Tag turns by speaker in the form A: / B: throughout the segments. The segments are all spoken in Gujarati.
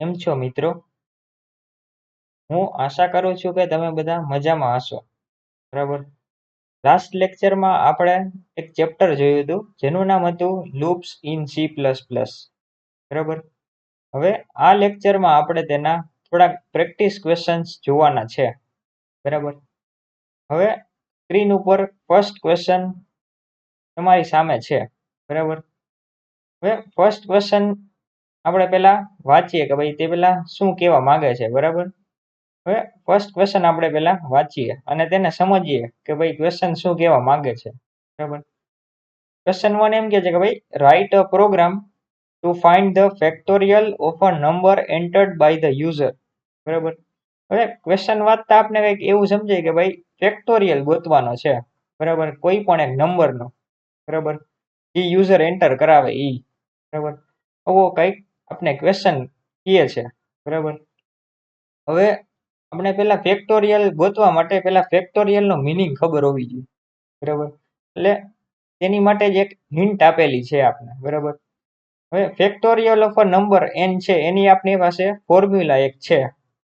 A: કેમ છો મિત્રો? હું આશા કરું છું કે તમે બધા મજામાં હશો. બરાબર. લાસ્ટ લેક્ચરમાં આપણે એક ચેપ્ટર જોયું હતું જેનું નામ હતું loops in C plus plus. બરાબર. હવે આ લેક્ચરમાં આપણે તેના થોડાક પ્રેક્ટિસ ક્વેશ્ચન્સ જોવાના છે. બરાબર. હવે સ્ક્રીન ઉપર ફર્સ્ટ ક્વેશ્ચન તમારી સામે છે. બરાબર. હવે ફર્સ્ટ ક્વેશ્ચન આપણે પહેલા વાંચીએ કે ભાઈ તે પહેલા શું કહેવા માંગે છે. બરાબર. હવે ફર્સ્ટ ક્વેશ્ચન આપણે પહેલા વાંચીએ અને તેને સમજીએ કે ભાઈ ક્વેશ્ચન શું કહેવા માંગે છે. બરાબર. ક્વેશ્ચન 1 એમ કહે છે કે ભાઈ write a program to find the factorial of a number entered by the user. બરાબર. હવે ક્વેશ્ચન વાંચતા આપણે કંઈક એવું સમજાય કે ભાઈ ફેક્ટોરિયલ ગોતવાનો છે. બરાબર. કોઈ પણ એક નંબરનો. બરાબર. જે યુઝર એન્ટર કરાવે ઈ. બરાબર. આવો કંઈક આપણે ક્વેશ્ચન કહે છે. બરાબર. હવે આપણે પેલા ફેક્ટોરિયલ ગોતવા માટે પેલા ફેક્ટોરિયલ નો મિનિંગ ખબર હોવી જોઈએ. બરાબર. એટલે તેની માટે જ એક હિન્ટ આપેલી છે આપણે. બરાબર. હવે factorial of a number n છે એની આપણી પાસે ફોર્મ્યુલા એક છે.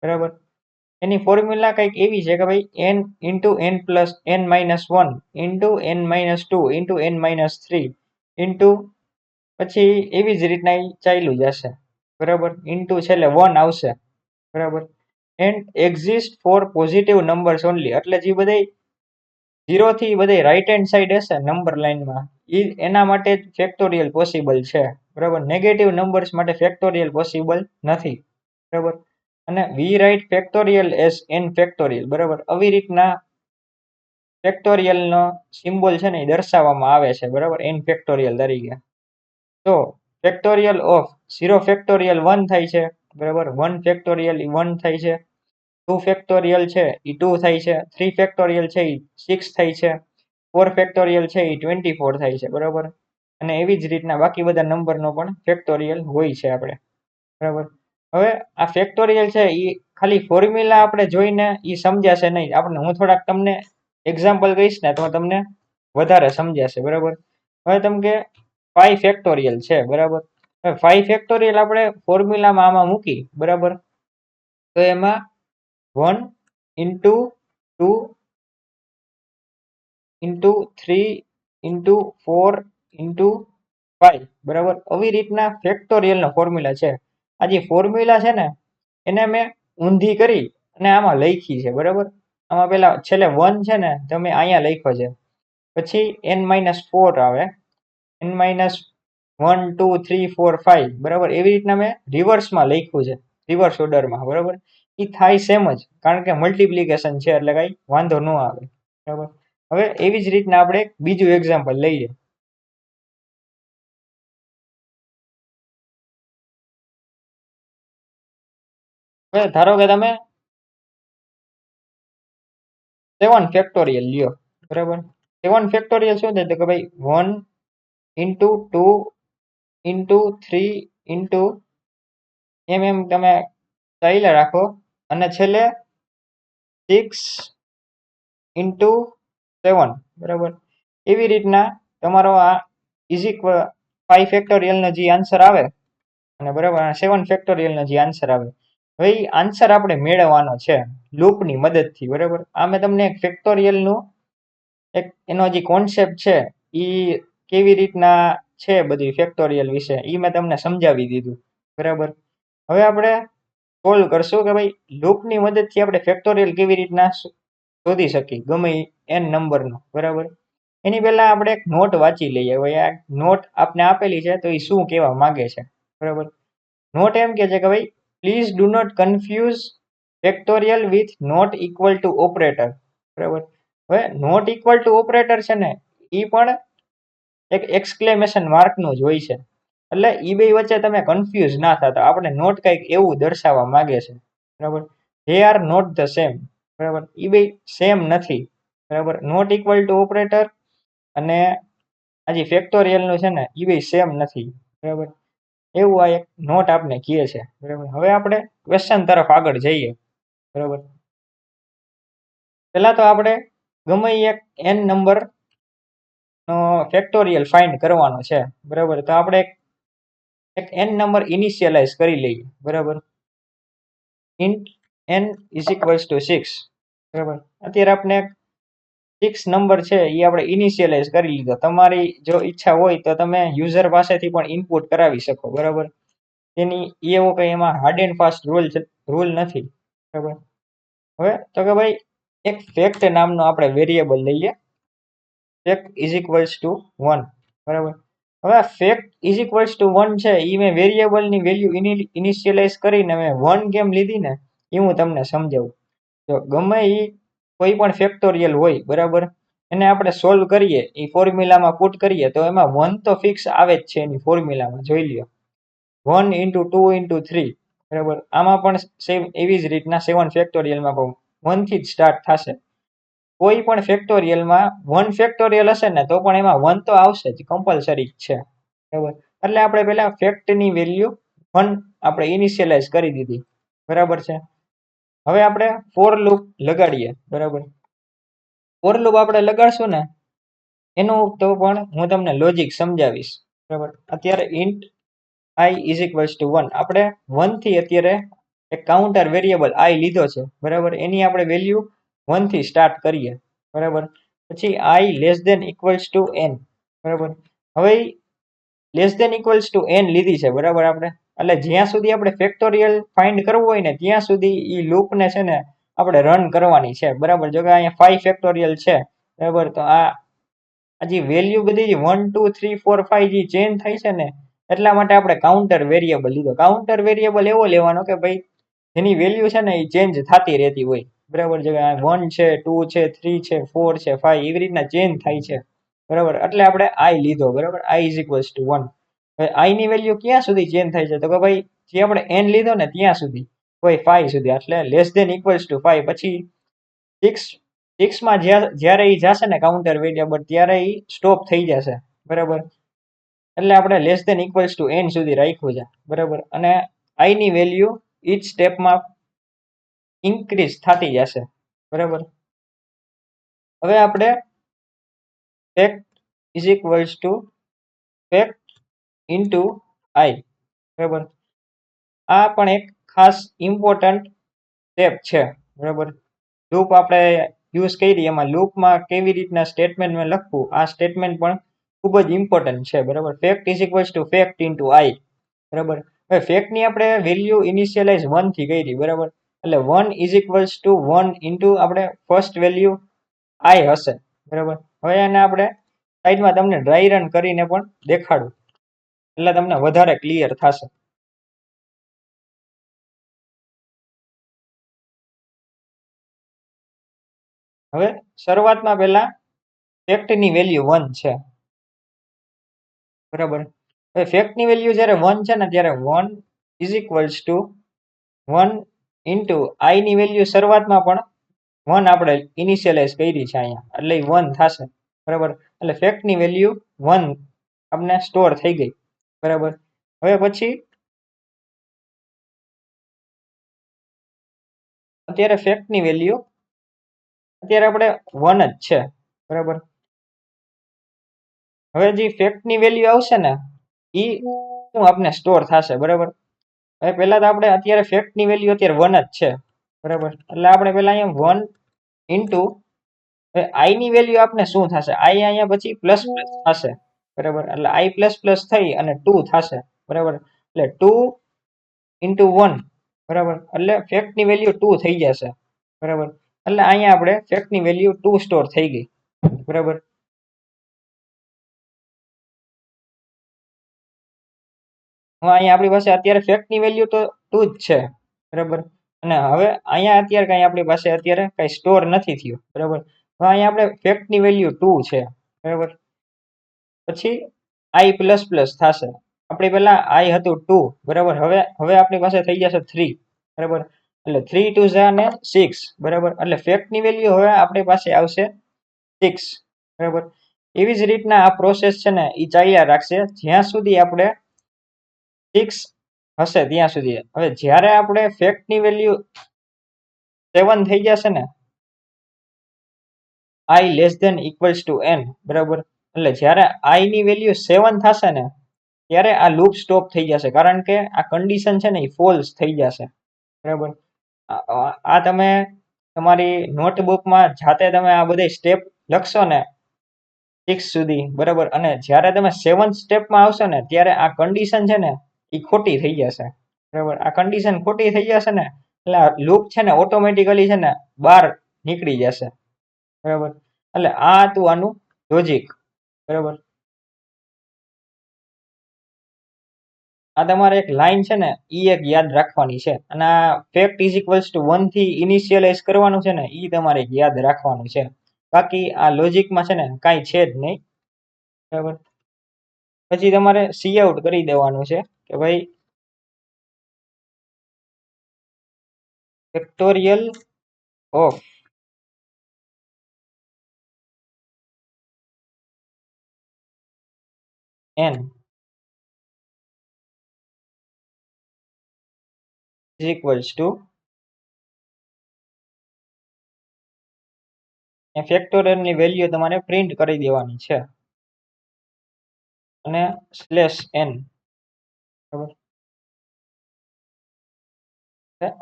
A: બરાબર. એની ફોર્મ્યુલા કંઈક એવી છે કે ભાઈ n into n plus n minus 1 into n minus 2 into n minus 3 into પછી એવી જ રીતના ચાલ્યું જશે. બરાબર. ઇન્ટુ છેલ્લે 1 આવશે. બરાબર. And exist for positive numbers only. એટલે જે બધા 0 થી બધા રાઈટ હેન્ડ સાઈડ હશે નંબર લાઈનમાં એના માટે જ ફેક્ટોરિયલ પોસિબલ છે. બરાબર. નેગેટિવ નંબર્સ માટે ફેક્ટોરિયલ પોસિબલ નથી. બરાબર. અને we write factorial as n factorial. બરાબર. આવી રીતના ફેક્ટોરિયલ નો સિમ્બોલ છે ને એ દર્શાવવામાં આવે છે. બરાબર. n ફેક્ટોરિયલ તરીકે. તો ફેક્ટોરિયલ ઓફ 0 ફેક્ટોરિયલ 1 થાય છે. બરાબર. 1 ફેક્ટોરિયલ 1 થાય છે. 2 ફેક્ટોરિયલ છે એ 2 થાય છે. 3 ફેક્ટોરિયલ છે એ 6 થાય છે. 4 ફેક્ટોરિયલ છે એ 24 થાય છે. બરાબર. અને એવી જ રીતના બાકી બધા નંબરનો પણ ફેક્ટોરિયલ હોય છે આપણે. બરાબર. હવે આ ફેક્ટોરિયલ છે એ ખાલી ફોર્મ્યુલા આપણે જોઈને એ સમજાશે નહીં. આપણે હું થોડાક તમને એક્ઝામ્પલ કહીશ ને તો તમને વધારે સમજાશે. બરાબર. હવે તમે કે 5 ફેક્ટોરિયલ છે. બરાબર. હવે 5 ફેક્ટોરિયલ આપણે ફોર્મ્યુલામાં આમાં મૂકી. બરાબર. તો એમાં 1 ઇન્ટુ 2 ઇન્ટુ 3 ઇન્ટુ 4 ઇન્ટુ 5. બરાબર. આવી રીતના ફેક્ટોરિયલનો ફોર્મ્યુલા છે. આ જે ફોર્મ્યુલા છે ને એને મેં ઊંધી કરી અને આમાં લખી છે. બરાબર. આમાં પેલા છેલ્લે 1 છે ને તમે અહીંયા લખ્યો છે. પછી n-4 આવે. n-1 2 3 4 5. બરાબર. એવી રીતના મેં રિવર્સમાં લખ્યું છે. રિવર્સ ઓર્ડરમાં. બરાબર. એ થાય સેમ જ કારણ કે મલ્ટિપ્લિકેશન છે એટલે કઈ વાંધો ન આવે. બરાબર. હવે એવી જ રીતના આપણે બીજું એક્ઝામ્પલ લઈએ. હવે ધારો કે તમે 7 ફેક્ટોરિયલ લ્યો. બરાબર. 7 ફેક્ટોરિયલ શું થાય કે ભાઈ 1 ઇન્ટુ 2 ઇન્ટુ 3 ઇન્ટુ એમ તમે ચાલ્યા રાખો અને છેલ્લે 6 ઇન્ટુ 7. બરાબર. એવી રીતના તમારો આ ઇઝ ઇક્વલ 5 ફેક્ટોરિયલનો જે આન્સર આવે અને બરાબર 7 ફેક્ટોરિયલનો જે આન્સર આવે હવે એ આન્સર આપણે મેળવવાનો છે લૂપની મદદથી. બરાબર. આ મેં તમને એક ફેક્ટોરિયલનું એક એનો જે કોન્સેપ્ટ છે એ કેવી રીતના છે બધી ફેક્ટોરિયલ વિશે એ મેં તમને સમજાવી દીધું. બરાબર. હવે આપણે સોલ્વ કરશું કે ભાઈ લૂપની મદદથી આપણે ફેક્ટોરિયલ કેવી રીતના શોધી શકીએ ગમે n નંબરનો. બરાબર. એની પહેલા આપણે એક નોટ વાંચી લઈએ. હવે આ નોટ આપને આપેલી છે તો એ શું કહેવા માંગે છે. બરાબર. નોટ એમ કે છે કે ભાઈ please do not confuse factorial with not equal to operator. બરાબર. હવે નોટ ઇક્વલ ટુ ઓપરેટર છે ને એ પણ એક એક્સક્લેમેશન માર્કનું જ હોય છે. એટલે એ બે વચ્ચે તમે કન્ફ્યુઝ ના થતા. આપણે નોટ કંઈક એવું દર્શાવવા માંગે છે. બરાબર. They are not the same. બરાબર. એ બે સેમ નથી. બરાબર. નોટ ઇક્વલ ટુ ઓપરેટર અને આ જે ફેક્ટોરિયલનું છે ને એ બે સેમ નથી. બરાબર. એવું આ એક નોટ આપને કહે છે. બરાબર. હવે આપણે ક્વેશ્ચન તરફ આગળ જઈએ. બરાબર. પહેલા તો આપણે ગમે એક n નંબર નો ફેક્ટોરિયલ ફાઇન્ડ કરવાનો છે. બરાબર. તો આપણે એક n નંબર ઇનિશિયલાઇઝ કરી લઈએ. બરાબર. Int n is equals two 6, બરાબર. અત્યારે આપણે 6 નંબર છે એ આપણે ઇનિશિયલાઇઝ કરી લીધો. તમારી જો ઈચ્છા હોય તો તમે યુઝર પાસેથી પણ ઇનપુટ કરાવી શકો, બરાબર. એની એવો કઈ એમાં હાર્ડ એન્ડ ફાસ્ટ રૂલ નથી, બરાબર. હવે તો કે ભાઈ એક ફેક્ટ નામનો આપણે વેરિયેબલ લઈએ, ફેક્ટ ઇઝ ઇક્વલ્સ ટુ 1, બરાબર. હવે આ ફેક્ટ ઇઝ ઇક્વલ્સ ટુ 1 છે એ મેં વેરિયેબલની વેલ્યુ ઇનિશિયલાઇઝ કરીને મેં 1 કેમ લીધી ને એ હું તમને સમજાવું. જો ગમે એ કોઈ પણ ફેક્ટોરિયલ હોય, બરાબર, એને આપણે સોલ્વ કરીએ, એ ફોર્મ્યુલામાં પુટ કરીએ તો એમાં 1 તો ફિક્સ આવે જ છે એની ફોર્મ્યુલામાં, જોઈ લ્યો. 1 into 2 into 3, બરાબર. આમાં પણ સેમ એવી જ રીતના 7 ફેક્ટોરિયલમાં પણ 1 થી જ સ્ટાર્ટ થશે. કોઈ પણ ફેક્ટોરિયલમાં 1 ફેક્ટોરિયલ હશે ને તો પણ એમાં 1 તો આવશે જ, કમ્પલસરી છે, બરાબર. એટલે આપણે પેલા ફેક્ટની વેલ્યુ 1 આપણે ઇનિશિયલાઇઝ કરી દીધી, બરાબર છે. હવે આપણે ફોર લૂપ લગાડીએ, બરાબર. ફોર લૂપ આપણે લગાડશું ને એનું તો પણ હું તમને લોજિક સમજાવીશ, બરાબર. અત્યારે int i is equals two 1, આપણે 1 થી અત્યારે એક કાઉન્ટર વેરિયેબલ i લીધો છે, બરાબર. એની આપણે વેલ્યુ 1 થી સ્ટાર્ટ કરીએ, બરાબર. પછી i less than equals to n, બરાબર. હવે less than equals to n લીધી છે, બરાબર. આપણે એટલે જ્યાં સુધી આપણે ફેક્ટોરિયલ ફાઇન્ડ કરવું હોય ને ત્યાં સુધી એ લૂપને છે ને આપણે રન કરવાની છે, બરાબર. જો કે અહીંયા 5 ફેક્ટોરિયલ છે, બરાબર. તો આ જે વેલ્યુ બધી 1 2 3 4 5 જે ચેન્જ થાય છે ને એટલા માટે આપણે કાઉન્ટર વેરિયેબલ લીધો. કાઉન્ટર વેરિયેબલ એવો લેવાનો કે ભાઈ જેની વેલ્યુ છે ને એ ચેન્જ થતી રહેતી હોય, બરાબર. જો 1 છે, 2 છે, 3 છે, 4 છે, 5 એવી રીતના ચેન્જ થાય છે, બરાબર. એટલે આપણે i લીધો, બરાબર. i is equals two 1. હવે i ની વેલ્યુ ક્યાં સુધી ચેન્જ થાય છે તો કે ભાઈ જે આપણે n લીધો ને ત્યાં સુધી, કોઈ 5 સુધી, એટલે લેસ ધેન ઇક્વલ્સ ટુ 5. પછી 6 માં જ્યારે એ જશે ને કાઉન્ટર વેરિયેબલ ત્યારે એ સ્ટોપ થઈ જશે, બરાબર. એટલે આપણે less than equals to n સુધી રાખ્યું છે, બરાબર. અને i ની વેલ્યુ ઈચ સ્ટેપમાં ઇન્ક્રીઝ થતી જશે, બરાબર. હવે આપણે fact is equals two fact into i, બરાબર. આ પણ એક ખાસ ઇમ્પોર્ટન્ટ સ્ટેપ છે, બરાબર. લૂપ આપણે યુઝ કરી એમાં લૂપમાં કેવી રીતના સ્ટેટમેન્ટ લખવું આ સ્ટેટમેન્ટ પણ ખૂબ જ ઇમ્પોર્ટન્ટ છે, બરાબર. Fact is equals two fact into i, બરાબર. હવે ફેક્ટની આપણે વેલ્યુ ઇનિશિયલાઇઝ 1 થી કરી, બરાબર. એટલે 1 ઇઝ ઇક્વલ્સ ટુ 1 ઇન્ટુ આપણે ફર્સ્ટ વેલ્યુ i હશે, બરાબર. હવે એને આપણે સાઈડમાં તમને ડ્રાય રન કરીને પણ દેખાડું એટલે તમને વધારે ક્લિયર થશે. હવે શરૂઆતમાં પહેલા ફેક્ટની વેલ્યુ 1 છે, બરાબર. હવે ફેક્ટની વેલ્યુ જ્યારે 1 છે ને ત્યારે 1 is equals two 1 into i ની વેલ્યુ શરૂઆતમાં પણ 1 આપણે ઇનિશિયલાઇઝ કરી છે અહીંયા, એટલે 1 થશે, બરાબર. એટલે ફેક્ટની વેલ્યુ 1 આપણે સ્ટોર થઈ ગઈ, બરાબર. હવે પછી અત્યારે ફેક્ટની વેલ્યુ અત્યારે આપણે 1 જ છે, બરાબર. હવે જે ફેક્ટની વેલ્યુ આવશે ને એ આપણે સ્ટોર થશે, બરાબર. હવે પહેલા તો આપણે અત્યારે ફેક્ટની વેલ્યુ અત્યારે 1 જ છે, બરાબર. એટલે આપણે પહેલા અહીંયા 1 ઇન્ટુ હવે i ની વેલ્યુ આપણે શું થશે, i અહીંયા પછી પ્લસ પ્લસ થશે, બરાબર. એટલે i પ્લસ પ્લસ થઈ અને 2 થશે, બરાબર. એટલે 2 ઇન્ટુ 1, બરાબર. એટલે ફેક્ટની વેલ્યુ 2 થઈ જશે, બરાબર. એટલે અહીંયા આપણે ફેક્ટની વેલ્યુ 2 સ્ટોર થઈ ગઈ, બરાબર. અહીંયા આપણી પાસે અત્યારે ફેક્ટની વેલ્યુ તો 2 જ છે, બરાબર. અને હવે અહીંયા અત્યારે કઈ આપણી પાસે અત્યારે કઈ સ્ટોર નથી થયું, બરાબર. હવે અહીંયા આપણે ફેક્ટની વેલ્યુ 2 છે, બરાબર. પછી i પ્લસ પ્લસ થશે, આપણી પહેલા i હતું 2, બરાબર. હવે આપણી પાસે થઈ જશે 3, બરાબર. એટલે 3 2 ઝા ને 6, બરાબર. એટલે ફેક્ટની વેલ્યુ હવે આપણી પાસે આવશે 6, બરાબર. એવી જ રીતના આ પ્રોસેસ છે ને એ ચાલ્યા રાખશે જ્યાં સુધી આપણે 6 હશે ત્યાં સુધી. હવે જ્યારે આપણે ફેક્ટની વેલ્યુ 7 થઈ જશે ને i less than equals to n, બરાબર. એટલે જ્યારે i ની વેલ્યુ 7 થશે ને ત્યારે આ લૂપ સ્ટોપ થઈ જશે, કારણ કે આ કન્ડિશન છે ને એ ફોલ્સ થઈ જશે, બરાબર. આ તમે તમારી નોટબુકમાં જાતે તમે આ બધી સ્ટેપ લખશો ને 6 સુધી, બરાબર, અને જ્યારે તમે 7th સ્ટેપમાં આવશો ને ત્યારે આ કન્ડિશન છે ને એ ખોટી થઈ જશે, બરાબર. આ કન્ડિશન ખોટી થઈ જશે ને એટલે આ લૂપ છે ને ઓટોમેટિકલી છે ને બહાર નીકળી જશે, બરાબર. એટલે આ હતું આનું લોજિક, બરાબર. આ તમારે એક લાઈન છે ને ઈ એક યાદ રાખવાની છે, અને આ ફેક્ટ ઇઝ ઇક્વલ્સ ટુ 1 થી ઇનિશિયલાઇઝ કરવાનું છે ને ઈ તમારે યાદ રાખવાનું છે. બાકી આ લોજિકમાં છે ને કાંઈ છે જ નહીં, બરાબર. પછી તમારે સી આઉટ કરી દેવાનું છે કે ભાઈ factorial of n is equals to ફેક્ટોરિયલની વેલ્યુ તમારે પ્રિન્ટ કરી દેવાની છે અને /n, બરાબર.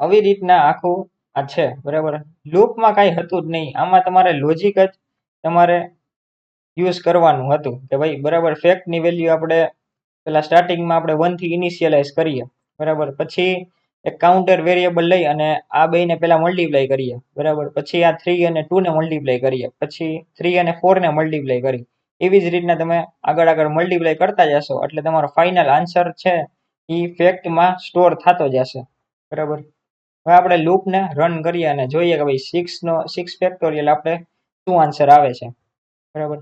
A: આવી રીતના આખું આ છે, બરાબર. લૂપમાં કાંઈ હતું જ નહીં, આમાં તમારે લોજિક જ તમારે યુઝ કરવાનું હતું કે ભાઈ બરાબર ફેક્ટની વેલ્યુ આપણે પેલા સ્ટાર્ટિંગમાં આપણે 1 થી ઇનિશિયલાઇઝ કરીએ, બરાબર. પછી એક કાઉન્ટર વેરિયેબલ લઈ અને આ બેને પેલા મલ્ટીપ્લાય કરીએ, બરાબર. પછી આ 3 અને 2 ને મલ્ટીપ્લાય કરીએ, પછી 3 અને 4 ને મલ્ટીપ્લાય કરી. એવી જ રીતના તમે આગળ આગળ મલ્ટીપ્લાય કરતા જશો એટલે તમારો ફાઇનલ આન્સર છે એ ફેક્ટમાં સ્ટોર થતો જશે, બરાબર. હવે આપણે લૂપને રન કરીએ અને જોઈએ કે ભાઈ 6 ફેક્ટોરિયલ આપણે શું આન્સર આવે છે, બરાબર.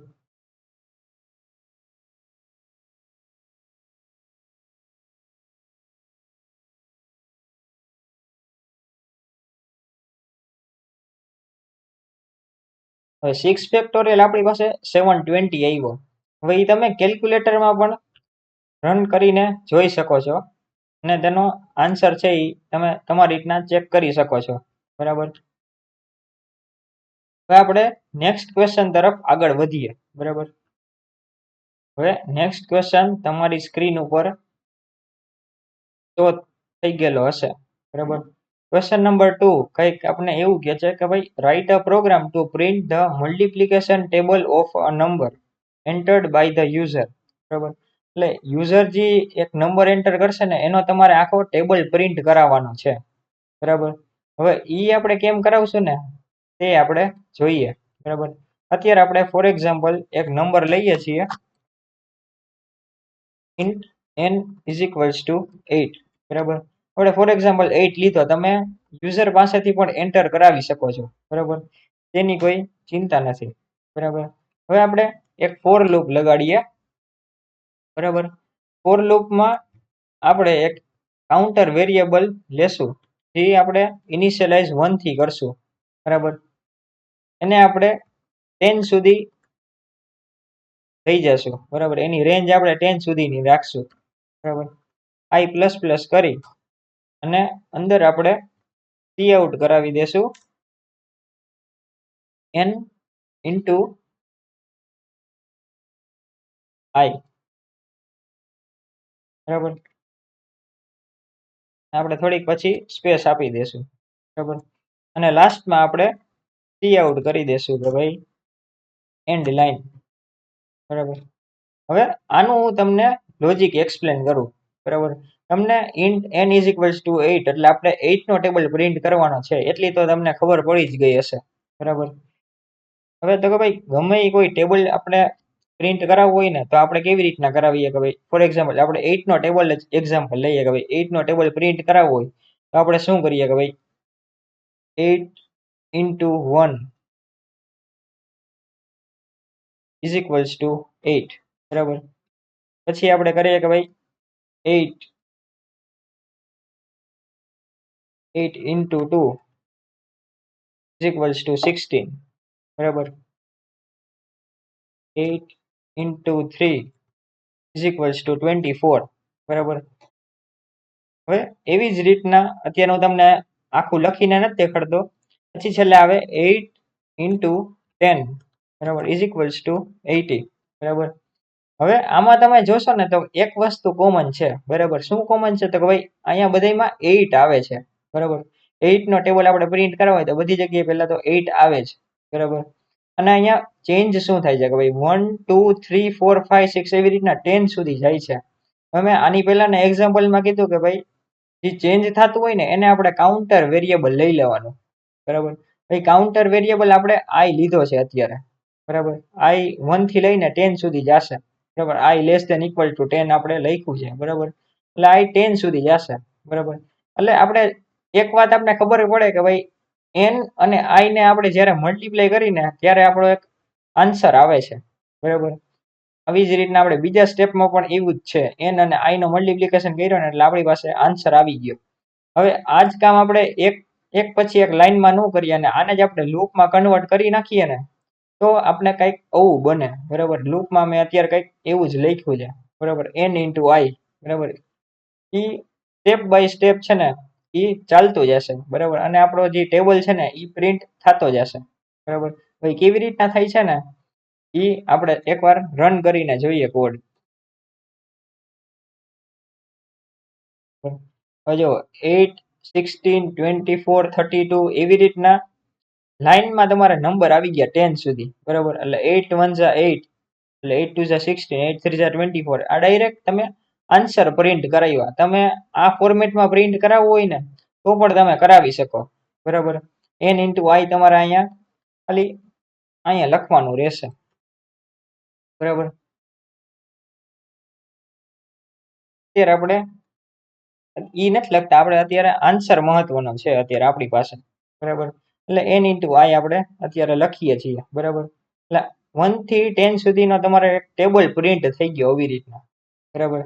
A: હવે 6 ફેક્ટોરિયલ આપણી પાસે 720 આવ્યો. હવે એ તમે કેલ્ક્યુલેટરમાં પણ રન કરીને જોઈ શકો છો અને તેનો આન્સર છે એ તમે તમારી રીતના ચેક કરી શકો છો, બરાબર. હવે આપણે નેક્સ્ટ ક્વેશ્ચન તરફ આગળ વધીએ, બરાબર. હવે નેક્સ્ટ ક્વેશ્ચન તમારી સ્ક્રીન ઉપર તો થઈ ગયેલો હશે, બરાબર. ક્વેશ્ચન નંબર 2 કંઈક આપણે એવું કહે છે કે ભાઈ write a program to print the multiplication table of a number entered by the user, બરાબર. એટલે યુઝર જે એક નંબર એન્ટર કરશે ને એનો તમારે આખો ટેબલ પ્રિન્ટ કરાવવાનો છે, બરાબર. હવે ઈ આપણે કેમ કરાવશું ને તે આપણે જોઈએ, બરાબર. અત્યારે આપણે ફોર એક્ઝામ્પલ એક નંબર લઈએ છીએ int n is equals two 8, બરાબર. આપણે ફોર એક્ઝામ્પલ 8 લીધો, તમે યુઝર પાસેથી પણ એન્ટર કરાવી શકો છો, બરાબર. તેની કોઈ ચિંતા નથી, બરાબર. હવે આપણે એક ફોર લૂપ લગાડીએ, બરાબર. ફોર લૂપમાં આપણે એક કાઉન્ટર વેરિયેબલ લેશું જે આપણે ઇનિશિયલાઇઝ 1 થી કરશું, બરાબર. એને આપણે 10 સુધી થઈ જશું, બરાબર. એની રેન્જ આપણે 10 સુધીની રાખશું, બરાબર. i પ્લસ પ્લસ કરી અને અંદર આપણે સી આઉટ કરાવી દેશું n ઇન્ટુ i, બરાબર. આપણે થોડીક પછી સ્પેસ આપી દેશું, બરાબર. અને લાસ્ટમાં આપણે સી આઉટ કરી દેશું કે ભાઈ એન્ડ લાઈન, બરાબર. હવે આનું હું તમને લોજિક એક્સપ્લેન કરું, બરાબર. તમને int n is equals two 8 એટલે આપણે 8 નો ટેબલ પ્રિન્ટ કરવાનો છે એટલી તો તમને ખબર પડી જ ગઈ હશે, બરાબર. હવે તો કે ભાઈ ગમે એ કોઈ ટેબલ આપણે પ્રિન્ટ કરાવવું હોય ને તો આપણે કેવી રીતના કરાવીએ કે ભાઈ ફોર એક્ઝામ્પલ આપણે 8 નો ટેબલ જ એક્ઝામ્પલ લઈએ કે ભાઈ 8 નો ટેબલ પ્રિન્ટ કરાવવો હોય તો આપણે શું કરીએ કે ભાઈ 8 ઇન્ટુ 1 ઇઝ ઇક્વલ્સ ટુ 8, બરાબર. પછી આપણે કરીએ કે ભાઈ 8 ઇન્ટુ 2 ઇઝ ઇક્વલ્સ ટુ 16, બરાબર. 8 ઇન્ટુ 3 ઇઝ ઇક્વલ્સ ટુ 24, બરાબર. હવે એવી જ રીતના અત્યારે હું તમને આખું લખીને નથી દેખાડતો, પછી છેલ્લે આવે 8 ઇન્ટુ 10, બરાબર, ઇઝ ઇક્વલ્સ ટુ 80, બરાબર. હવે આમાં તમે જોશો ને તો એક વસ્તુ કોમન છે, બરાબર. શું કોમન છે તો કે ભાઈ અહીંયા બધામાં 8 આવે છે, બરાબર. 8 નો ટેબલ આપણે પ્રિન્ટ કરવા હોય તો બધી જગ્યાએ પહેલા તો 8 આવે જ, બરાબર. અને અહીંયા ચેન્જ શું થાય છે કે ભાઈ 1 2 3 4 5 6 એવી રીતના 10 સુધી જાય છે. હવે આની પહેલાના એક્ઝામ્પલમાં કીધું કે ભાઈ જે ચેન્જ થતું હોય ને એને આપણે કાઉન્ટર વેરિયેબલ લઈ લેવાનું, બરાબર. ભાઈ કાઉન્ટર વેરિયેબલ આપણે આઈ લીધો છે અત્યારે, બરાબર. આઈ 1 થી લઈને 10 સુધી જશે, બરાબર. આઈ લેસ ધેન ઇક્વલ ટુ 10 આપણે લખ્યું છે, બરાબર. એટલે આઈ 10 સુધી જશે, બરાબર. એટલે આપણે એક વાત આપણે ખબર પડે કે ભાઈ એન અને આઈ ને આપણે જ્યારે મલ્ટીપ્લાય કરીને ત્યારે આપણો એક આન્સર આવે છે, બરાબર. આવી જ રીતના આપણે બીજા સ્ટેપમાં પણ એવું જ છે, એન અને આઈ નો મલ્ટીપ્લિકેશન કર્યો ને એટલે આપણી પાસે આન્સર આવી ગયો. હવે આ જ કામ આપણે એક પછી એક લાઈનમાં ન કરીએ અને આને જ આપણે લૂપમાં કન્વર્ટ કરી નાખીએ ને તો આપણે કંઈક આવું બને, બરાબર. લૂપમાં મેં અત્યારે કંઈક એવું જ લખ્યું છે, બરાબર. એન ઇન્ટુ આઈ, બરાબર. એ સ્ટેપ બાય સ્ટેપ છે ને એ ચાલતું જશે, બરાબર. અને આપણો જે ટેબલ છે ને એ પ્રિન્ટ થતો જશે, બરાબર. ભાઈ કેવી રીતના થાય છે ને એ આપણે એકવાર રન કરીને જોઈએ કોડ. જો 8 16 24 32 એવી રીતના લાઈનમાં તમારે નંબર આવી ગયા 10 સુધી, બરાબર. એટલે 8 1 ઝા 8, એટલે 8 2 ઝા 16, 8 3 ઝા 24. આ ડાયરેક્ટ તમે આન્સર પ્રિન્ટ કરાવ્યા. તમે આ ફોર્મેટમાં પ્રિન્ટ કરાવવું હોય ને તો પણ તમે કરાવી શકો, બરાબર. એન ઇન્ટુ આઈ તમારે અહીંયા ખાલી અહીંયા લખવાનું રહેશે, બરાબર. અત્યારે આપણે ઈ નથી લખતા, આપણે અત્યારે આન્સર મહત્વનો છે અત્યારે આપણી પાસે, બરાબર. એટલે એન ઇન્ટુ આઈ આપણે અત્યારે લખીએ છીએ, બરાબર. એટલે 1 થી 10 સુધીનો તમારે એક ટેબલ પ્રિન્ટ થઈ ગયો આવી રીતના, બરાબર.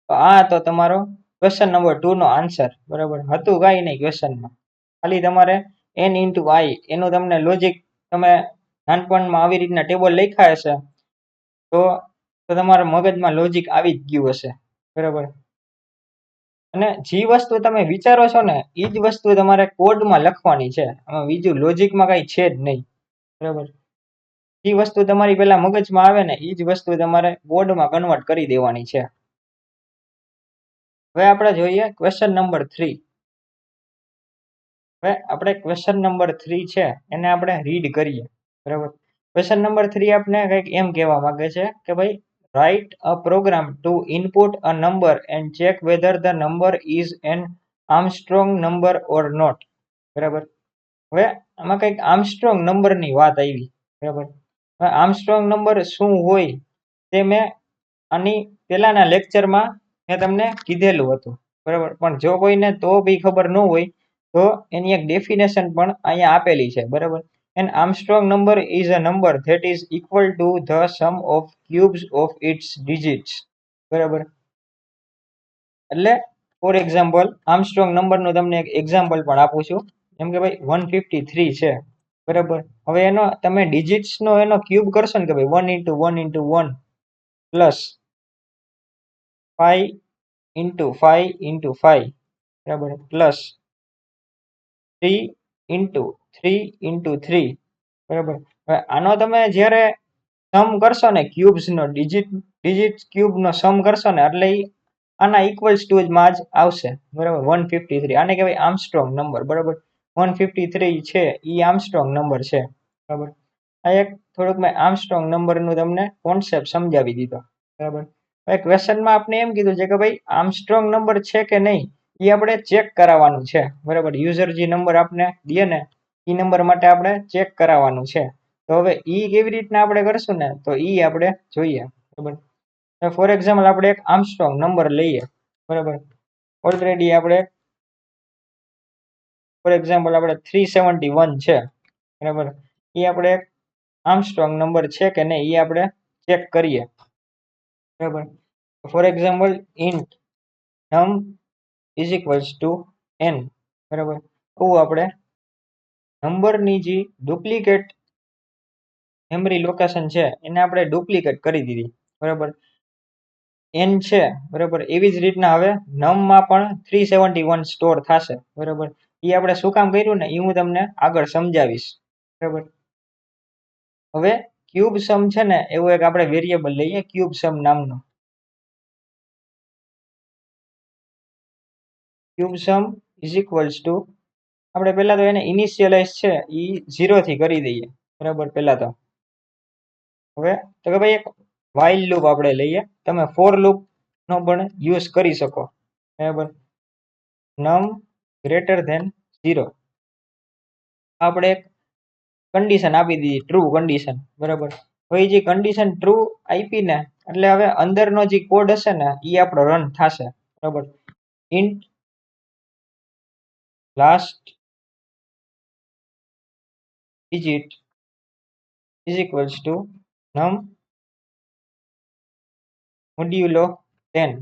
A: તો આ તો તમારો ક્વેશ્ચન નંબર 2 નો આન્સર, બરાબર. હતું કાંઈ નહીં ક્વેશ્ચનમાં, ખાલી તમારે એન ઇન્ટુ આઈ એનું તમને લોજિક તમે નાનપણમાં આવી રીતના ટેબલ લખ્યા હશે તો તમારા મગજમાં લોજિક આવી જ ગયું હશે, બરાબર. અને જે વસ્તુ તમે વિચારો છો ને એ જ વસ્તુ તમારે કોડમાં લખવાની છે, આમાં બીજું લોજિકમાં કઈ છે જ નહીં, બરાબર. જે વસ્તુ તમારી પેલા મગજમાં આવે ને એ જ વસ્તુ તમારે કોડમાં કન્વર્ટ કરી દેવાની છે. હવે આપણે જોઈએ ક્વેશ્ચન નંબર 3. હવે આપણે ક્વેશ્ચન નંબર 3 છે એને આપણે રીડ કરીએ, બરાબર. ક્વેશ્ચન નંબર 3 આપણે કંઈક એમ કહેવા માંગે છે કે ભાઈ write a program to input a number and check whether the number is an Armstrong number or not, બરાબર. હવે આમાં કંઈક આર્મસ્ટ્રોંગ નંબરની વાત આવી, બરાબર. હવે આર્મસ્ટ્રોંગ નંબર શું હોય તે મેં આની પહેલાના લેક્ચરમાં મેં તમને કીધેલું હતું, બરાબર. પણ જો કોઈને તો બી ખબર ન હોય તો એની એક ડેફિનેશન પણ અહીંયા આપેલી છે, બરાબર. An Armstrong number is a number that is equal to the sum of cubes of its digits, બરાબર. એટલે ફોર એક્ઝામ્પલ આર્મસ્ટ્રોંગ નંબરનું તમને એક એક્ઝામ્પલ પણ આપું છું, જેમ કે ભાઈ 153 છે, બરાબર. હવે એનો તમે ડિજિટ્સનો એનો ક્યુબ કરશો ને કે ભાઈ 1 into 1 into 1 plus 5 into 5 into 5, બરાબર, પ્લસ 3 ઇન્ટુ 3 ઇન્ટુ 3, બરાબર. હવે આનો તમે જ્યારે સમ કરશો ને ક્યુબ્સનો ડિજિટ ક્યુબનો સમ કરશો ને એટલે આના ઇક્વલ્સ ટુ માં જ આવશે, બરાબર. 153 આને કહેવાય આર્મસ્ટ્રોંગ નંબર, બરાબર. 153 છે એ આર્મસ્ટ્રોંગ નંબર છે, બરાબર. આ એક થોડુંક મેં આર્મસ્ટ્રોંગ નંબરનું તમને કોન્સેપ્ટ સમજાવી દીધો, બરાબર. હવે ક્વેશ્ચનમાં આપણે એમ કીધું છે કે ભાઈ આર્મસ્ટ્રોંગ નંબર છે કે નહીં એ આપણે ચેક કરાવવાનું છે, બરાબર. યુઝર જે નંબર આપણે દે ને એ નંબર માટે આપણે ચેક કરાવવાનું છે. તો હવે ઈ કેવી રીતના આપણે કરશું ને તો ઈ આપણે જોઈએ, બરાબર. ફોર એક્ઝામ્પલ આપણે એક આર્મસ્ટ્રોંગ નંબર લઈએ, બરાબર. ઓલરેડી આપણે ફોર એક્ઝામ્પલ આપણે 371 છે, બરાબર. એ આપણે એક આર્મસ્ટ્રોંગ નંબર છે કે નહીં એ આપણે ચેક કરીએ, બરાબર. For example int num is equals to n, બરાબર. તો આપણે નંબરની જે ડુપ્લિકેટ મેમરી લોકેશન છે એને આપણે ડુપ્લિકેટ કરી દીધી, બરાબર. n છે, બરાબર. એવી જ રીતના હવે નમમાં પણ 371 સ્ટોર થશે, બરાબર. એ આપણે શું કામ કર્યું ને એ હું તમને આગળ સમજાવીશ, બરાબર. હવે ક્યુબ સમ છે ને એવું એક આપણે વેરિયેબલ લઈએ ક્યુબ સમ નામનું. Cube sum is equals to આપણે પહેલા તો એને ઇનિશિયલાઇઝ છે એ 0 થી કરી દઈએ, બરાબર. પહેલા તો હવે તો કે ભાઈ એક વાઇલ લૂપ આપણે લઈએ, તમે ફોર લૂપ નો પણ યુઝ કરી શકો, બરાબર. નમ ગ્રેટર ધેન 0 આપણે એક કન્ડિશન આપી દીધી, ટ્રુ કન્ડિશન, બરાબર. હવે જે કન્ડિશન ટ્રુ આપી ને એટલે હવે અંદરનો જે કોડ હશે ને એ આપણો રન થશે, બરાબર. Int last digit is equals to num modulo 10,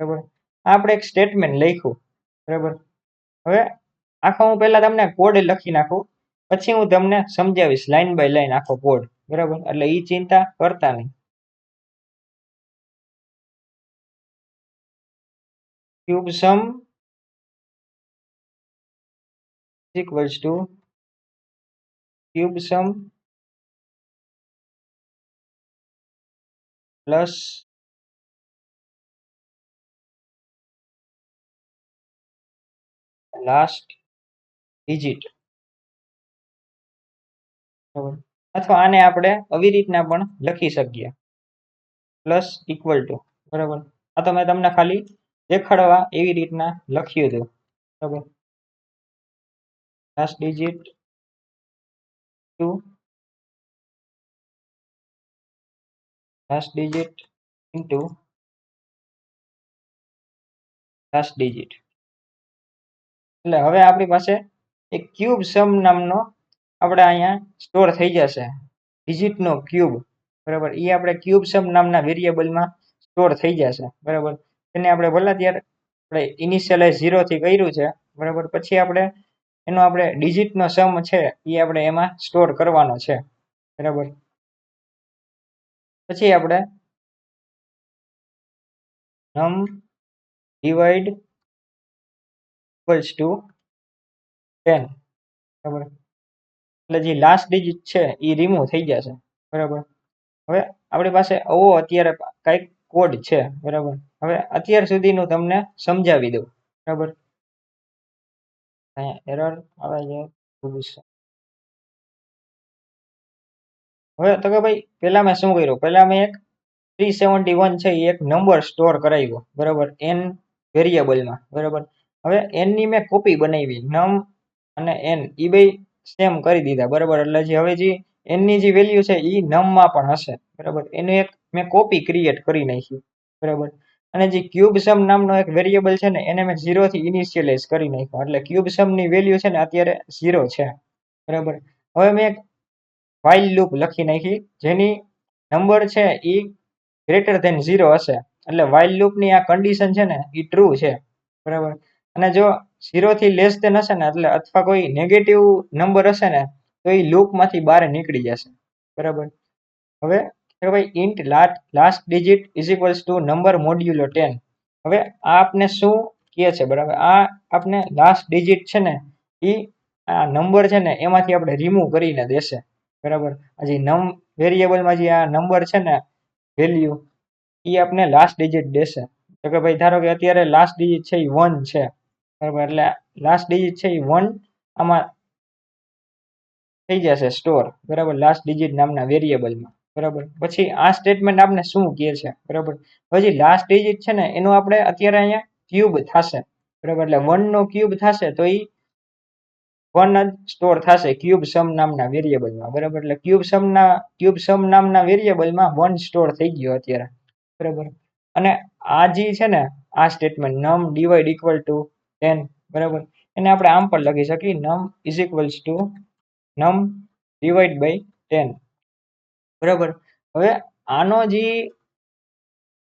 A: બરાબર. આપણે એક સ્ટેટમેન્ટ લખ્યું, બરાબર. હવે આખો હું પહેલા તમને કોડ લખી નાખું, પછી હું તમને સમજાવીશ લાઈન બાય લાઈન આખો કોડ, બરાબર. એટલે એ ચિંતા કરતા નહીં. Cube sum equals to cube sum plus last digit, બરાબર. અથવા આને આપણે આવી રીતના પણ લખી શકીએ, પ્લસ ઇક્વલ ટુ, બરાબર. આ તો મેં તમને ખાલી દેખાડવા એવી રીતના લખ્યું હતું, બરાબર. Last digit two last digit into last digit. એટલે હવે આપણી પાસે એક ક્યુબ સમ નામનો આપણે અહીંયા સ્ટોર થઈ જશે, ડિજિટનો ક્યુબ, બરાબર. એ આપણે ક્યુબ સમ નામના વેરિયેબલમાં સ્ટોર થઈ જશે, બરાબર. એને આપણે ભલા ત્યારે આપણે ઇનિશિયલાઇઝ 0 થી કર્યું છે, બરાબર. પછી આપણે એનો આપણે ડિજિટનો સમ છે એ આપણે એમાં સ્ટોર કરવાનો છે, બરાબર. પછી આપણે નમ ડિવાઇડ ઇક્વલ્સ ટુ 10, બરાબર. એટલે જે લાસ્ટ ડિજિટ છે એ રિમૂવ થઈ જશે, બરાબર. હવે આપણી પાસે આવો અત્યારે કંઈક કોડ છે, બરાબર. હવે અત્યાર સુધીનું તમને સમજાવી દઉં, બરાબર. અહીંયા એરર આવે છે. હવે તો કે ભાઈ પેલા મેં શું કર્યું, પેલા મેં એક 371 છે એ એક નંબર સ્ટોર કરાવ્યો, બરાબર, એન વેરિયેબલમાં, બરાબર. હવે એન ની મેં કોપી બનાવી, નમ અને એન એ બે સેમ કરી દીધા, બરાબર. એટલે જે હવે જે એન ની જે વેલ્યુ છે એ નમ માં પણ હશે, બરાબર. એનું એક મેં કોપી ક્રિએટ કરી નાખી, બરાબર. અને જે ક્યુબ સમ નામનો એક વેરિયેબલ છે ને એને મેં 0 થી ઇનિશિયલાઇઝ કરી નાખ્યો, એટલે ક્યુબ સમ ની વેલ્યુ છે ને અત્યારે 0 છે, બરાબર. હવે મેં એક વાઇલ લૂપ લખી નાખી જેની નંબર છે એ ગ્રેટર ધેન 0 હશે, એટલે વાઇલ લૂપની આ કન્ડિશન છે ને એ ટ્રુ છે, બરાબર. અને જો 0 થી લેસ ધેન હશે ને એટલે અથવા કોઈ નેગેટિવ નંબર હશે ને તો એ લૂપમાંથી બહાર નીકળી જશે, બરાબર. હવે ભાઈ int last digit is equals two number મોડ્યુલો 10. હવે આ આપને શું કહે છે, બરાબર. આ આપને લાસ્ટ ડિજિટ છે ને એ આ નંબર છે ને એમાંથી આપણે રિમૂવ કરીને દેશે, બરાબર. હજી નમ વેરિયેબલમાં જે આ નંબર છે ને વેલ્યુ એ આપણે લાસ્ટ ડિજિટ દેશે. તો કે ભાઈ ધારો કે અત્યારે લાસ્ટ ડિજિટ છે એ 1 છે, બરાબર. એટલે લાસ્ટ ડિજિટ છે એ 1 આમાં થઈ જશે સ્ટોર, બરાબર, લાસ્ટ ડિજિટ નામના વેરિયેબલમાં, બરાબર. પછી આ સ્ટેટમેન્ટ આપણે શું કહે છે, બરાબર. પછી લાસ્ટ ડિજિટ છે ને એનું આપણે અત્યારે અહીંયા ક્યુબ થશે, બરાબર. એટલે 1 નો ક્યુબ થશે તો એ 1 જ સ્ટોર થશે ક્યુબ સમ નામના વેરિયેબલમાં, બરાબર. એટલે ક્યુબ સમ નામના વેરિયેબલમાં 1 સ્ટોર થઈ ગયો અત્યારે, બરાબર. અને આ જે છે ને આ statement num divide equal to 10, બરાબર, એને આપણે આમ પણ લખી શકીએ num is equals to num divide by 10, બરાબર. હવે આનો જે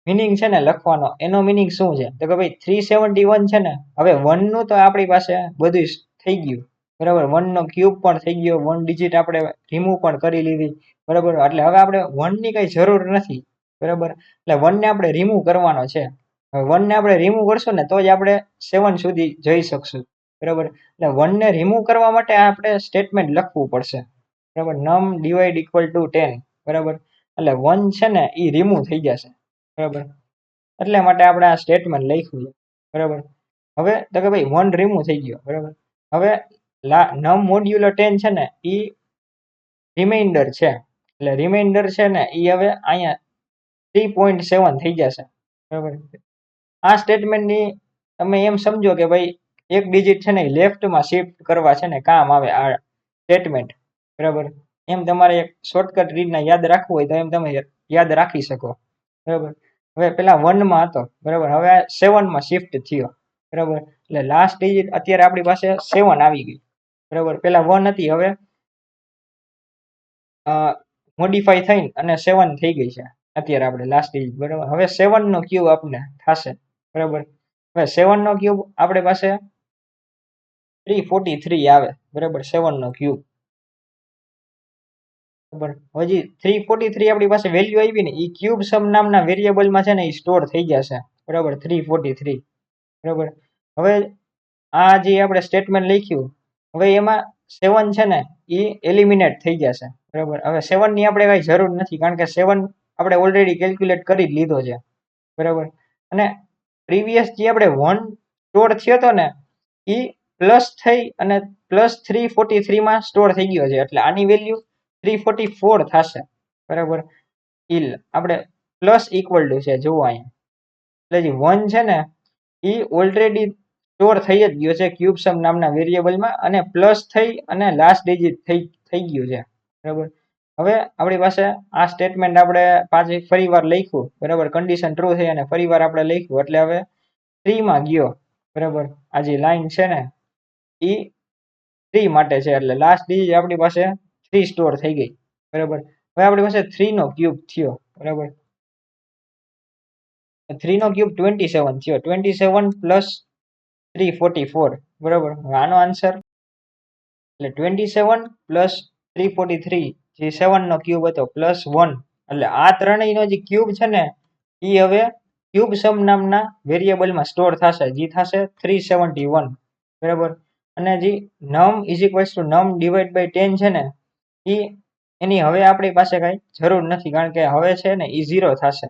A: મિનિંગ છે ને લખવાનો એનો મિનિંગ શું છે તો કે ભાઈ 371 છે ને હવે 1 નું તો આપણી પાસે બધું થઈ ગયું, બરાબર. 1 નો ક્યુબ પણ થઈ ગયો, 1 ડિજિટ આપણે રિમૂવ પણ કરી લીધી, બરાબર. એટલે હવે આપણે 1 ની કઈ જરૂર નથી, બરાબર. એટલે 1 ને આપણે રિમૂવ કરવાનો છે. હવે 1 ને આપણે રિમૂવ કરશું ને તો જ આપણે 7 સુધી જઈ શકશું, બરાબર. એટલે 1 ને રિમૂવ કરવા માટે આપણે સ્ટેટમેન્ટ લખવું પડશે, બરાબર. નમ ડિવાઇડ ઇક્વલ ટુ 10, બરાબર. એટલે 1 છે ને એ રિમૂવ થઈ જશે, બરાબર. એટલે માટે આપણે આ સ્ટેટમેન્ટ લખ્યું છે, બરાબર. હવે તો કે ભાઈ 1 રિમૂવ થઈ ગયો, બરાબર. હવે નમ મોડ્યુલો 10 છે ને એ રિમાઇન્ડર છે, એટલે રિમાઇન્ડર છે ને એ હવે અહીંયા 3.7 થઈ જશે, બરાબર. આ સ્ટેટમેન્ટની તમે એમ સમજો કે ભાઈ એક ડિજિટ છે ને લેફ્ટમાં શિફ્ટ કરવા છે ને કામ આવે આ સ્ટેટમેન્ટ, બરાબર. એમ તમારે એક શોર્ટકટ રીતના યાદ રાખવું હોય તો એમ તમે યાદ રાખી શકો, બરાબર. હવે પેલા 1 માં હતો, બરાબર, હવે 7 માં શિફ્ટ થયો, બરાબર. એટલે લાસ્ટ ડિજિટ અત્યારે આપણી પાસે 7 આવી ગઈ, બરાબર. પેલા 1 હતી, હવે મોડિફાઈ થઈ અને 7 થઈ ગઈ છે અત્યારે આપણે લાસ્ટ ડિજિટ, બરાબર. હવે 7 નો ક્યુબ આપણે થશે, બરાબર. હવે 7 નો ક્યુબ આપણે પાસે 343 આવે, બરાબર. 7 નો ક્યુબ, બરાબર. હજી 343 આપણી પાસે વેલ્યુ આવી ને એ ક્યુબ સમ નામના વેરિયેબલમાં છે ને એ સ્ટોર થઈ જશે, બરાબર. 343, બરાબર. હવે આ જે આપણે સ્ટેટમેન્ટ લખ્યું, હવે એમાં 7 છે ને એ એલિમિનેટ થઈ જશે, બરાબર. હવે 7 ની આપણે કઈ જરૂર નથી કારણ કે 7 આપણે ઓલરેડી કેલ્ક્યુલેટ કરી લીધો છે, બરાબર. અને પ્રીવિયસ જે આપણે 1 સ્ટોર થયો હતો ને એ પ્લસ થઈ અને +343 માં સ્ટોર થઈ ગયો છે, એટલે આની વેલ્યુ 344 થશે, બરાબર. આપણે પ્લસ ઇક્વલ ટુ છે, જુઓ અહીંયા, એટલે જે 1 છે ને એ ઓલરેડી સ્ટોર થઈ જ ગયો છે ક્યુબ સમ નામના વેરિયેબલમાં અને પ્લસ થઈ અને લાસ્ટ ડિજિટ થઈ ગયું છે, બરાબર. હવે આપણી પાસે આ સ્ટેટમેન્ટ આપણે પાછી ફરી વાર લખ્યું, બરાબર. કન્ડિશન ટ્રુ થઈ અને ફરી વાર આપણે લખ્યું એટલે હવે 3 માં ગયો, બરાબર. આ જે લાઈન છે ને એ 3 માટે છે, એટલે લાસ્ટ ડિજિટ આપણી પાસે 3 સ્ટોર થઈ ગઈ, બરાબર. હવે આપણી પાસે 3 નો ક્યુબ થયો, બરાબર. 3 નો ક્યુબ 27 થયો, 27 પ્લસ 344, બરાબર. આનો આન્સર એટલે 27 પ્લસ 343 જે 7 નો ક્યુબ હતો પ્લસ 1, એટલે આ ત્રણેયનો જે ક્યુબ છે ને એ હવે ક્યુબ સમ નામના વેરિયેબલમાં સ્ટોર થશે, જે થશે 371, બરાબર. અને જે num is equals to num divide by 10 છે ને એ એની હવે આપણી પાસે કઈ જરૂર નથી કારણ કે હવે છે ને એ 0 થશે,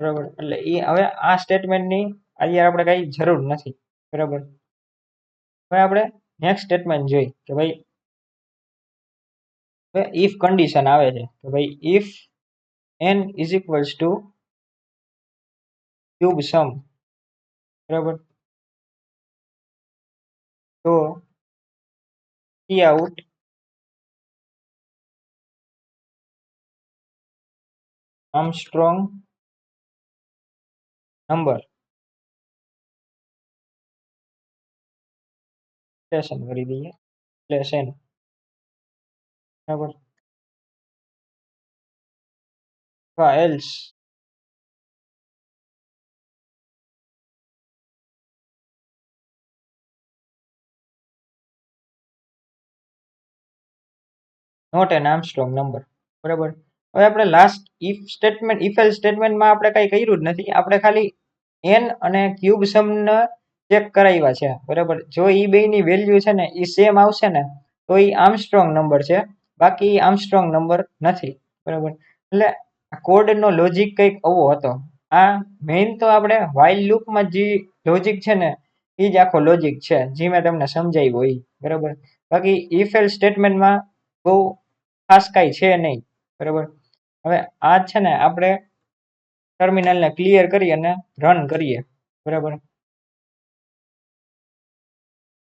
A: બરાબર. એટલે એ હવે આ સ્ટેટમેન્ટની અહીંયા આપણે કઈ જરૂર નથી, બરાબર. હવે આપણે નેક્સ્ટ સ્ટેટમેન્ટ જોઈ કે ભાઈ ઇફ કન્ડિશન આવે છે કે ભાઈ if n is equals to cube sum, બરાબર, તો આઉટ આર્મસ્ટ્રોંગ નંબર સ્ટેશન કરી દઈએ પ્લેસ n, બરાબર. Else not an Armstrong number, બરાબર. હવે આપણે last if statement if else સ્ટેટમેન્ટમાં આપણે કઈ કર્યું જ નથી, આપણે ખાલી n અને ક્યુબ સમ ને ચેક કરાવ્યા છે, બરાબર. જો એ બેની વેલ્યુ છે ને એ સેમ આવશે ને તો એ આર્મસ્ટ્રોંગ નંબર છે, બાકી આર્મસ્ટ્રોંગ નંબર નથી, બરાબર. એટલે કોડનો લોજિક કંઈક આવો હતો. આ મેઇન તો આપણે વાઇલ લૂપમાં જે લોજિક છે ને એ જ આખો લોજિક છે જે મેં તમને સમજાવ્યો હોય, બરાબર. બાકી ઇફ એલ્સ સ્ટેટમેન્ટમાં બહુ ખાસ કાંઈ છે નહીં, બરાબર. હવે આ છે ને આપણે ટર્મિનલને ક્લિયર કરી અને રન કરીએ, બરાબર.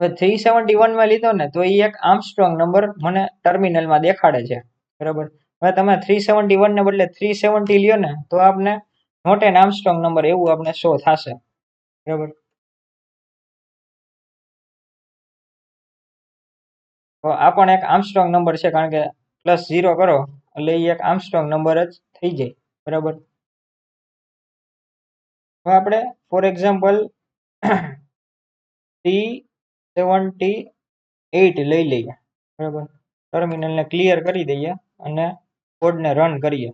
A: હવે 371 માં લીધો ને તો એ એક આર્મસ્ટ્રોંગ નંબર મને ટર્મિનલમાં દેખાડે છે, બરાબર. હવે તમે 371 ને બદલે 370 લ્યો ને તો આપને નોટ એન આર્મસ્ટ્રોંગ નંબર એવું આપણે શો થશે, બરાબર. તો આ પણ એક આર્મસ્ટ્રોંગ નંબર છે કારણ કે +0 કરો એટલે એ એક આર્મસ્ટ્રોંગ નંબર જ થઈ જાય, બરાબર. હવે આપણે ફોર એક્ઝામ્પલ 378 લઈ લઈએ, બરાબર. ટર્મિનલને ક્લિયર કરી દઈએ અને કોડને રન કરીએ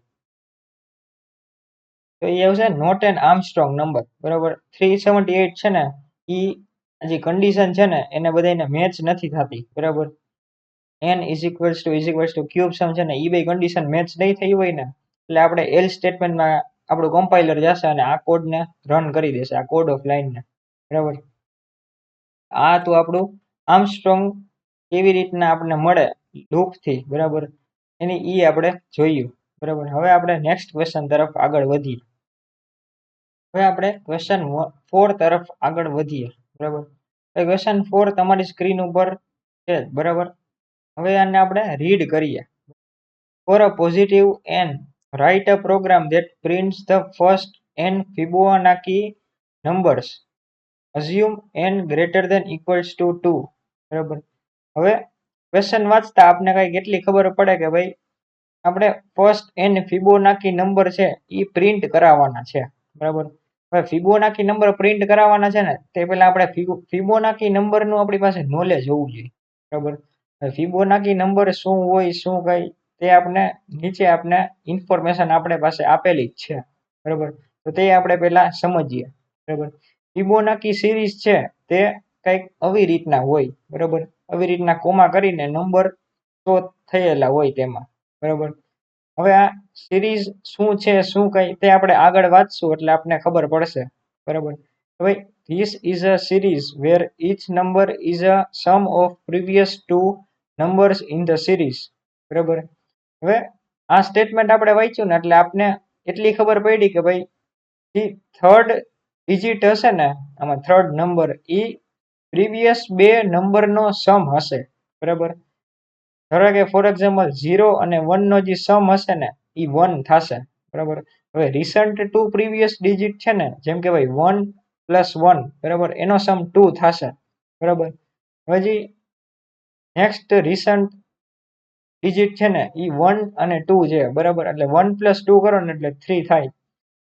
A: તો એ આવશે નોટ એન આર્મસ્ટ્રોંગ નંબર, બરાબર. 378 છે ને એ જે કન્ડિશન છે ને એને બધાને મેચ નથી થતી, બરાબર. n is equals to cube sum છે ને એ બે કન્ડિશન મેચ નહીં થઈ હોય ને એટલે આપણે એલ સ્ટેટમેન્ટમાં આપણું કમ્પાઇલર જશે અને આ કોડને રન કરી દેશે, આ કોડ ઓફ લાઈનને, બરાબર. આ તો આપણું આર્મસ્ટ્રોંગ કેવી રીતના આપણને મળે લૂપથી, બરાબર, એની ઈ આપણે જોયું, બરાબર. હવે આપણે નેક્સ્ટ ક્વેશ્ચન તરફ આગળ વધીએ. હવે આપણે ક્વેશ્ચન 4 તરફ આગળ વધીએ, બરાબર. ક્વેશ્ચન 4 તમારી સ્ક્રીન ઉપર છે, બરાબર. હવે આને આપણે રીડ કરીએ. For a positive n, write a program that prints the first n Fibonacci numbers. Assume n greater than equals to 2. બરાબર. હવે ક્વેશ્ચન વાંચતા આપને કઈ કેટલી ખબર પડે કે ભાઈ આપણે ફર્સ્ટ n ફિબોનાકી નંબર છે એ પ્રિન્ટ કરાવવાના છે, બરાબર. હવે ફિબોનાકી નંબર પ્રિન્ટ કરાવવાના છે ને તે પહેલા આપણે ફિબોનાકી નંબરનું આપણી પાસે નોલેજ હોવું જોઈએ, બરાબર. ફિબોનાકી નંબર શું હોય શું કઈ તે આપણે નીચે આપણે ઇન્ફોર્મેશન આપણે પાસે આપેલી જ છે, બરાબર. તો તે આપણે પહેલા સમજીએ, બરાબર. ફિબોનાકી સિરીઝ છે તે કંઈક આવી રીતના હોય, બરાબર. આવી રીતના કોમા કરીને નંબર શો થયેલા હોય તેમાં, બરાબર. હવે આ સિરીઝ શું છે શું કઈ તે આપણે આગળ વાંચશું એટલે આપણને ખબર પડશે, બરાબર. હવે this is a series where each number is a sum of previous two numbers in the series, બરાબર. હવે આ સ્ટેટમેન્ટ આપણે વાંચ્યું ને એટલે આપને એટલી ખબર પડી કે ભાઈ જે થર્ડ ડિજિટ હશે ને આમાં થર્ડ નંબર એ પ્રીવિયસ બે નંબરનો સમ હશે, બરાબર. ધારો કે ફોર એક્ઝામ્પલ 0 અને 1 નો જે સમ હશે ને એ 1 થશે, બરાબર. હવે રિસન્ટ ટુ પ્રીવિયસ ડિજિટ છે ને જેમ કે ભાઈ 1 + 1, બરાબર, એનો સમ 2 થશે, બરાબર. હવે જે નેક્સ્ટ રિસન્ટ ડિજિટ છે ને એ 1 અને 2 છે, બરાબર. એટલે 1 + 2 કરો ને એટલે 3 થાય,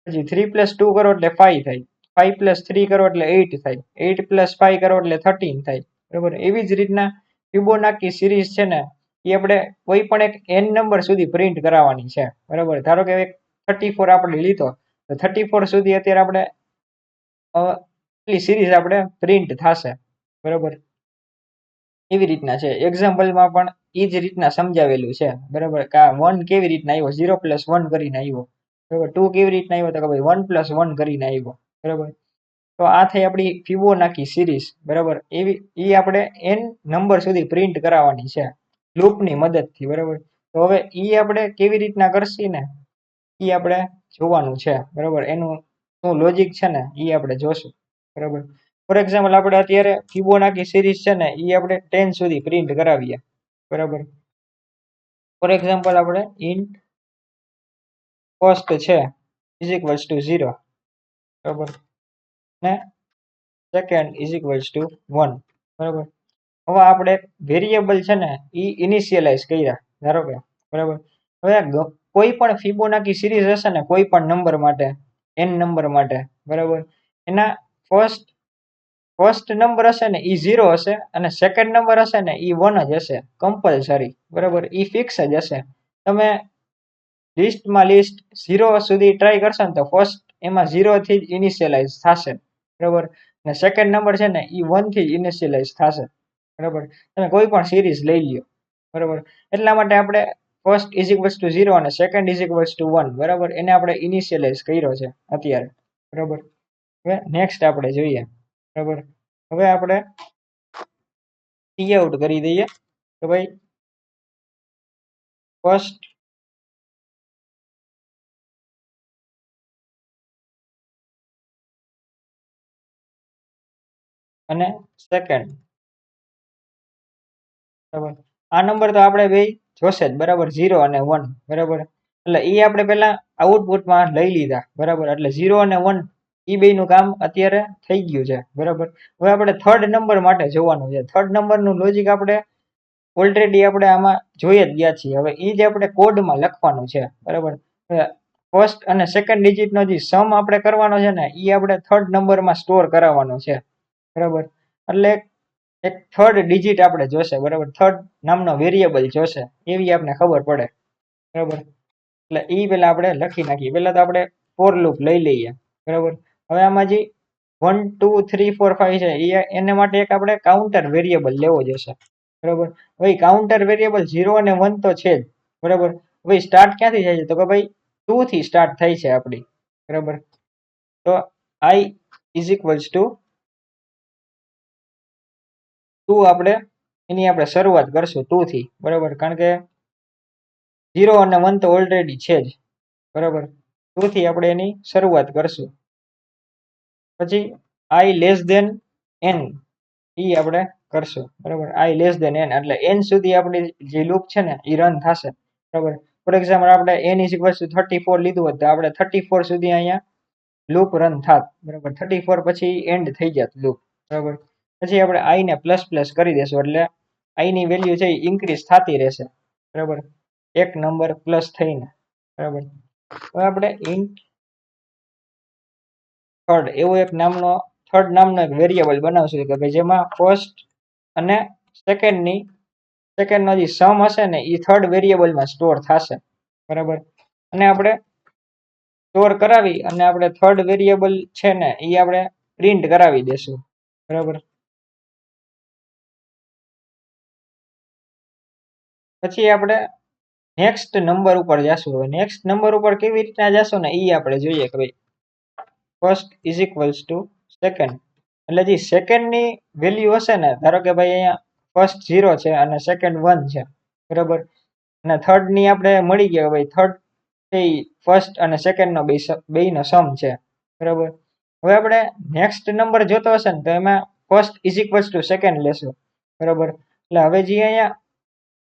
A: પછી 3 + 2 કરો એટલે 5 થાય, 5 + 3 કરો એટલે 8 થાય, 8 + 5 કરો એટલે 13 થાય, બરાબર. એવી જ રીતના ફિબોનાકી સિરીઝ છે ને એ આપણે કોઈ પણ એક n નંબર સુધી પ્રિન્ટ કરાવવાની છે, બરાબર. ધારો કે એક 34 આપણે લીધો તો 34 સુધી અત્યારે આપણે સિરીઝ આપણે પ્રિન્ટ થશે, બરાબર. એવી રીતના છે. એક્ઝામ્પલમાં પણ એ જ રીતના સમજાવેલું છે, બરાબર. કે આ 1 કેવી રીતના આવ્યો 0 + 1 કરીને આવ્યો, બરાબર. 2 કેવી રીતના આવ્યો તો કે ભાઈ 1 + 1 કરીને આવ્યો, બરાબર. તો આ થઈ આપણી ફિબોનાકી સિરીઝ, બરાબર. એવી એ આપણે n નંબર સુધી પ્રિન્ટ કરાવવાની છે લૂપની મદદથી, બરાબર. તો હવે ઈ આપણે કેવી રીતના કરશી ને ઈ આપણે જોવાનું છે, બરાબર. એનું શું લોજિક છે ને ઈ આપણે જોશું, બરાબર. ફોર એક્ઝામ્પલ આપણે અત્યારે ફિબોનાકી સિરીઝ છે ને ઈ આપણે 10 સુધી પ્રિન્ટ કરાવીએ, બરાબર. ફોર એક્ઝામ્પલ આપણે ઇન્ટ ફર્સ્ટ છે = 0, બરાબર, ને સેકન્ડ = 1, બરાબર. હવે આપણે વેરિયેબલ છે ને ઈ ઇનિશિયલાઇઝ કર્યા, ધારો કે, બરાબર. હવે કોઈ પણ ફિબોનાકી સિરીઝ હશે ને કોઈ પણ નંબર માટે n નંબર માટે, બરાબર, એના ફર્સ્ટ નંબર હશે ને ઈ 0 હશે અને સેકન્ડ નંબર હશે ને ઈ 1 જ હશે કમ્પલસરી, બરાબર. ઈ ફિક્સ જ હશે. તમે લિસ્ટમાં 0 સુધી ટ્રાય કરશો ને તો ફર્સ્ટ એમાં 0 થી જ ઇનિશિયલાઇઝ થશે, બરાબર. અને સેકન્ડ નંબર છે ને ઈ 1 થી જ ઇનિશિયલાઇઝ થશે, બરાબર. તમે કોઈ પણ સિરીઝ લઈ લ્યો, બરાબર. એટલા માટે આપણે ફર્સ્ટ = 0 અને સેકન્ડ = 1, બરાબર, એને આપણે ઇનિશિયલાઇઝ કર્યો છે અત્યારે, બરાબર. હવે નેક્સ્ટ આપણે જોઈએ, બરાબર. હવે આપણે આઉટ કરી દઈએ કે ભાઈ ફર્સ્ટ અને સેકન્ડ, બરાબર. આ નંબર તો આપણે બે જોશે જ, બરાબર, 0 અને 1, બરાબર. એટલે એ આપણે પહેલા આઉટપુટમાં લઈ લીધા, બરાબર. એટલે 0 અને 1 એ બેનું કામ અત્યારે થઈ ગયું છે, બરાબર. હવે આપણે થર્ડ નંબર માટે જોવાનું છે. થર્ડ નંબરનું લોજિક આપણે ઓલરેડી આપણે આમાં જોઈ જ ગયા છીએ. હવે એ જ આપણે કોડમાં લખવાનું છે, બરાબર. ફર્સ્ટ અને સેકન્ડ ડિજિટનો જે સમ આપણે કરવાનો છે ને એ આપણે થર્ડ નંબરમાં સ્ટોર કરાવવાનો છે, બરાબર. એટલે એક થર્ડ ડિજિટ આપણે જોશે, બરાબર. થર્ડ નામનો વેરિયેબલ જોશે એવી આપણે ખબર પડે, બરાબર. એટલે એ પેલા આપણે લખી નાખીએ. પેલા તો આપણે ફોર લૂપ લઈ લઈએ, બરાબર. હવે આમાં જે 1 2 3 4 5 છે એને માટે એક આપણે કાઉન્ટર વેરિયેબલ લેવો જશે, બરાબર. હવે કાઉન્ટર વેરિયેબલ 0 અને 1 તો છે જ, બરાબર. હવે સ્ટાર્ટ ક્યાંથી થાય છે તો કે ભાઈ 2 થી સ્ટાર્ટ થાય છે આપણી, બરાબર. તો i = આપણે એની આપણે શરૂઆત કરશું 2 થી, બરાબર, કારણ કે 0 અને 1 તો ઓલરેડી છે જ, બરાબર. 2 થી આપણે એની શરૂઆત કરશું. પછી i લેસ ધેન n ઈ આપણે કરશું, બરાબર. i લેસ ધેન n એટલે n સુધી આપણી જે લૂપ છે ને એ રન થશે, બરાબર. ફોર એક્ઝામ્પલ આપણે n ઇઝ ઇક્વલ ટુ 34 લીધું હોત તો આપણે 34 સુધી અહીંયા લૂપ રન થાત, બરાબર. 34 પછી એન્ડ થઈ જાત લૂપ, બરાબર. પછી આપણે i ને પ્લસ પ્લસ કરી દેશું એટલે i ની વેલ્યુ છે એ ઇન્ક્રીઝ થતી રહેશે, બરાબર, એક નંબર પ્લસ થઈને, બરાબર. હવે આપણે ઇન્ટ થર્ડ એવો એક નામનો થર્ડ નામનો એક વેરિયેબલ બનાવશું કે ભાઈ જેમાં ફર્સ્ટ અને સેકન્ડનો જે સમ હશે ને એ થર્ડ વેરિયેબલમાં સ્ટોર થશે, બરાબર. અને આપણે સ્ટોર કરાવી અને આપણે થર્ડ વેરિયેબલ છે ને એ આપણે પ્રિન્ટ કરાવી દેશું, બરાબર. પછી આપણે નેક્સ્ટ નંબર ઉપર જશું. હવે નેક્સ્ટ નંબર ઉપર કેવી રીતના જશું ને એ આપણે જોઈએ કે ભાઈ first is equals to second એટલે જે સેકન્ડની વેલ્યુ હશે ને, ધારો કે ભાઈ અહીંયા ફર્સ્ટ 0 છે અને સેકન્ડ 1 છે, બરાબર. અને થર્ડ ની આપણે મળી ગયા ભાઈ થર્ડ એ ફર્સ્ટ અને સેકન્ડ નો બેયનો સમ છે, બરાબર. હવે આપણે નેક્સ્ટ નંબર જોતો હશે ને તો એમાં first is equals to second લેશું, બરાબર. એટલે હવે જે અહીંયા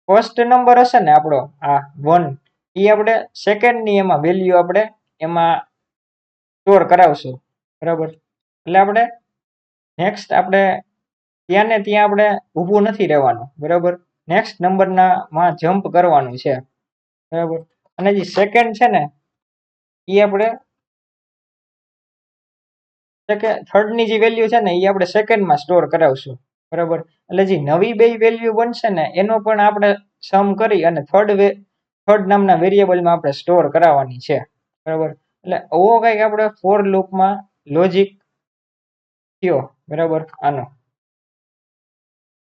A: ફર્સ્ટ નંબર હશે ને આપણો આ 1 એ આપણે સેકન્ડ ની એમાં વેલ્યુ આપણે એમાં સ્ટોર કરાવશું, બરાબર. એટલે આપણે નેક્સ્ટ આપણે ત્યાં ને ત્યાં આપણે ઊભું નથી રહેવાનું, બરાબર. નેક્સ્ટ નંબરના માં જમ્પ કરવાનું છે, બરાબર. અને જે સેકન્ડ છે ને એ આપણે થર્ડ ની જે વેલ્યુ છે ને એ આપણે સેકન્ડમાં સ્ટોર કરાવશું, બરાબર. એટલે જે નવી બે વેલ્યુ બનશે ને એનો પણ આપણે સમ કરી અને થર્ડ નામના વેરિયેબલમાં આપણે સ્ટોર કરાવવાની છે, બરાબર. એટલે આવો કંઈક આપણે ફોર લૂપમાં લોજિક થયો, બરાબર, આનો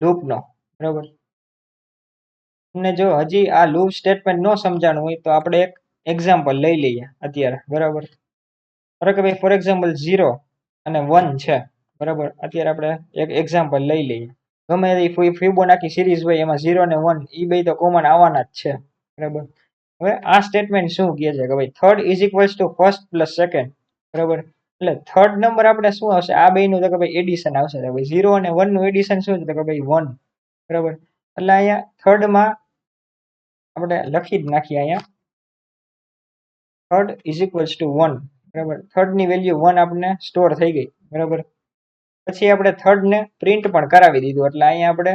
A: લૂપનો, બરાબર. તમને જો હજી આ લૂપ સ્ટેટમેન્ટ ન સમજાણું હોય તો આપણે એક એક્ઝામ્પલ લઈ લઈએ અત્યારે, બરાબર. ધારો કે ભાઈ ફોર એક્ઝામ્પલ 0 અને 1 છે, બરાબર. અત્યારે આપણે એક એક્ઝામ્પલ લઈ લઈએ. ગમે એ ફિબોનાકી સિરીઝ હોય એમાં 0 અને 1 એ બે તો કોમન આવવાના જ છે, બરાબર. હવે આ સ્ટેટમેન્ટ શું કહે છે કે ભાઈ third is equals two first plus second, બરાબર. એટલે થર્ડ નંબર આપણે શું આવશે આ બેનું તો કે ભાઈ એડિશન આવશે, તો ભાઈ 0 અને 1 નું એડિશન શું છે તો કે ભાઈ 1, બરાબર. એટલે અહીંયા થર્ડમાં આપણે લખી જ નાખીએ અહીંયા થર્ડ ઇઝ ઇક્વલ્સ ટુ 1, બરાબર. થર્ડ ની વેલ્યુ 1 આપણને સ્ટોર થઈ ગઈ, બરાબર. પછી આપણે થર્ડ ને પ્રિન્ટ પણ કરાવી દીધું એટલે અહીંયા આપણે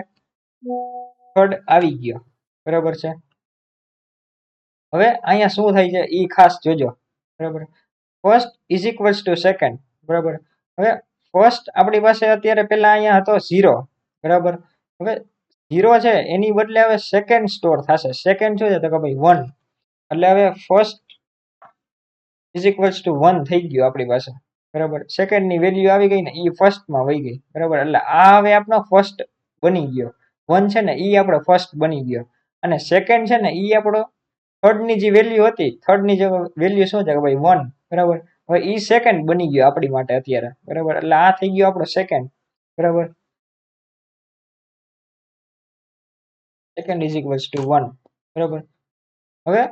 A: થર્ડ આવી ગયો, બરાબર છે. હવે અહીંયા શું થાય છે એ ખાસ જોજો, બરાબર. First is equals to second, બરાબર. હવે ફર્સ્ટ આપણી પાસે અત્યારે પેલા અહીંયા હતો 0, બરાબર. હવે 0 છે એની બદલે હવે સેકન્ડ સ્ટોર થશે. સેકન્ડ શું છે તો કે ભાઈ 1 એટલે હવે ફર્સ્ટ ઇઝ ઇક્વલ્સ ટુ 1 થઈ ગયું આપણી પાસે, બરાબર. સેકન્ડ ની વેલ્યુ આવી ગઈ ને એ ફર્સ્ટમાં વહી ગઈ, બરાબર. એટલે આ હવે આપણો ફર્સ્ટ બની ગયો. 1 છે ને એ આપણો ફર્સ્ટ બની ગયો અને સેકન્ડ છે ને એ આપણો થર્ડ ની જે વેલ્યુ હતી, થર્ડ ની જે વેલ્યુ શું છે કે ભાઈ 1, બરાબર. હવે એ સેકન્ડ બની ગયો આપણી માટે અત્યારે, બરાબર. એટલે આ થઈ ગયો આપણો સેકન્ડ, બરાબર. સેકન્ડ ઇઝ ઇક્વલ્સ ટુ 1, બરાબર. હવે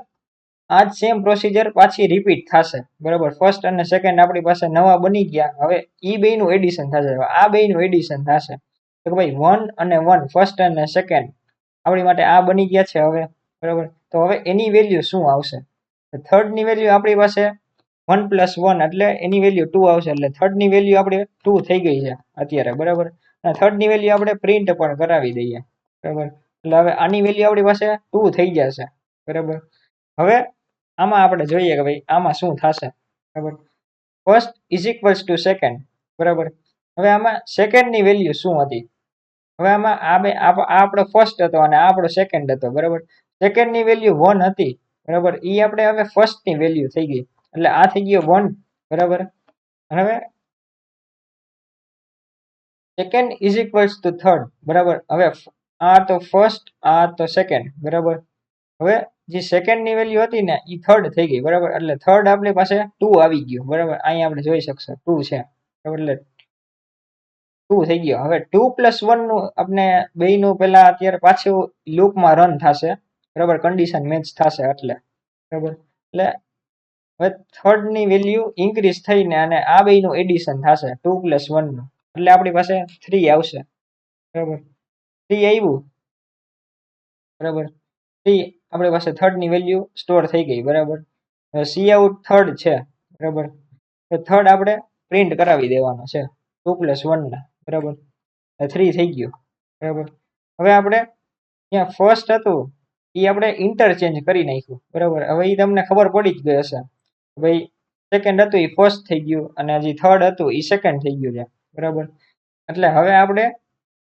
A: આ જ સેમ પ્રોસીજર પાછી રિપીટ થશે, બરાબર. ફર્સ્ટ અને સેકન્ડ આપણી પાસે નવા બની ગયા. હવે ઈ બેયનું એડિશન થશે, આ બેયનું એડિશન થશે તો કે ભાઈ 1 અને 1 ફર્સ્ટ અને સેકન્ડ આપણી માટે આ બની ગયા છે હવે, બરાબર. તો હવે એની વેલ્યુ શું આવશે? થર્ડ ની વેલ્યુ આપણી પાસે 1 પ્લસ 1 એટલે એની વેલ્યુ 2 આવશે. એટલે થર્ડ ની વેલ્યુ આપણે 2 થઈ ગઈ છે અત્યારે, બરાબર. અને થર્ડ ની વેલ્યુ આપણે પ્રિન્ટ પણ કરાવી દઈએ, બરાબર. એટલે હવે આની વેલ્યુ આપણી પાસે 2 થઈ જશે, બરાબર. હવે આમાં આપણે જોઈએ કે ભાઈ આમાં શું થશે, બરાબર. First is equals to second, બરાબર. હવે આમાં સેકન્ડ ની વેલ્યુ શું હતી? હવે આમાં આ આપણો ફર્સ્ટ હતો અને આ આપણો સેકન્ડ હતો, બરાબર. સેકન્ડ ની વેલ્યુ 1 હતી, બરાબર. એ આપણે હવે ફર્સ્ટ ની વેલ્યુ થઈ ગઈ એટલે આ થઈ ગયો 1, બરાબર. અને હવે second is equals two third, બરાબર. હવે આ તો ફર્સ્ટ, આ તો સેકન્ડ, બરાબર. હવે જે સેકન્ડ ની વેલ્યુ હતી ને એ થર્ડ થઈ ગઈ, બરાબર. એટલે થર્ડ આપણી પાસે 2 આવી ગયું, બરાબર. અહીંયા આપણે જોઈ શકશો 2 છે, બરાબર. એટલે 2 થઈ ગયો. હવે 2+1 નું આપણે બેયનું પેલા અત્યારે પાછું લૂપમાં રન થશે, બરાબર, કન્ડિશન મેચ થશે એટલે, બરાબર. એટલે હવે થર્ડ ની વેલ્યુ ઇન્ક્રીઝ થઈને અને આ બેયનું એડિશન થશે 2+1 નું, એટલે આપણી પાસે 3 આવશે, બરાબર. 3 આવ્યું, બરાબર. 3 આપણી પાસે થર્ડ ની વેલ્યુ સ્ટોર થઈ ગઈ, બરાબર. સી આઉટ થર્ડ છે, બરાબર. તો થર્ડ આપણે પ્રિન્ટ કરાવી દેવાનો છે 2+1 ના, બરાબર. 3 થઈ ગયું, બરાબર. હવે આપણે ત્યાં ફર્સ્ટ હતું એ આપણે ઇન્ટરચેન્જ કરી નાખ્યું, બરાબર. હવે એ તમને ખબર પડી જ ગઈ હશે, ભાઈ સેકન્ડ હતું એ ફર્સ્ટ થઈ ગયું અને હજી થર્ડ હતું એ સેકન્ડ થઈ ગયું છે, બરાબર. એટલે હવે આપણે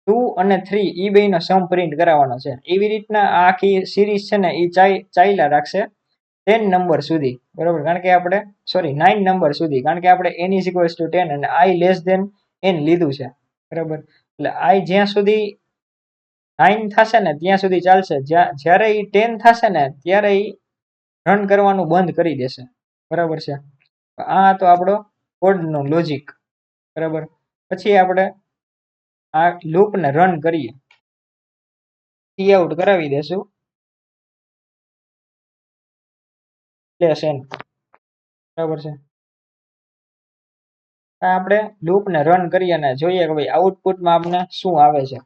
A: 2 અને 3 એ બેયનો સમ પ્રિન્ટ કરાવવાનો છે. એવી રીતના આ આખી સિરીઝ છે ને એ ચાલ્યા રાખશે 10 નંબર સુધી, બરાબર. કારણ કે આપણે 9 નંબર સુધી, કારણ કે આપણે n = 10 અને i n લીધું છે, બરાબર. એટલે i જ્યાં સુધી 9 થશે ને ત્યાં સુધી ચાલશે. જ્યારે એ 10 થશે ને ત્યારે એ રન કરવાનું બંધ કરી દેશે, બરાબર છે. આ તો આપણો કોડનો લોજિક, બરાબર. પછી આપણે આ લૂપને રન કરીએ, સી આઉટ કરાવી દેશું +n, બરાબર છે. આપણે લૂપને રન કરીએ અને જોઈએ કે ભાઈ આઉટપુટમાં આપણે શું આવે છે.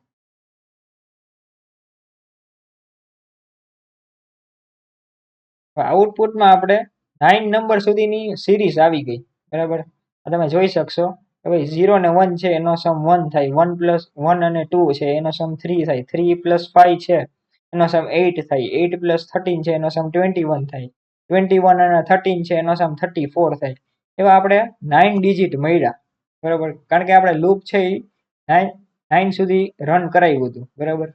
A: આઉટપુટમાં આપણે 9 નંબર સુધીની સિરીઝ આવી ગઈ, બરાબર. તમે જોઈ શકશો કે ભાઈ 0 ને 1 છે એનો સમ 1 થાય, 1+1 અને 2 છે એનો સમ 3 થાય, 3+5 છે એનો સમ 8 થાય, 8+13 છે એનો સમ 21 થાય, 21 અને 13 છે એનો સમ 34 થાય. એવા આપણે 9 ડિજિટ મળ્યા, બરાબર. કારણ કે આપણે લૂપ છે એ 9 સુધી રન કરાવ્યું હતું, બરાબર.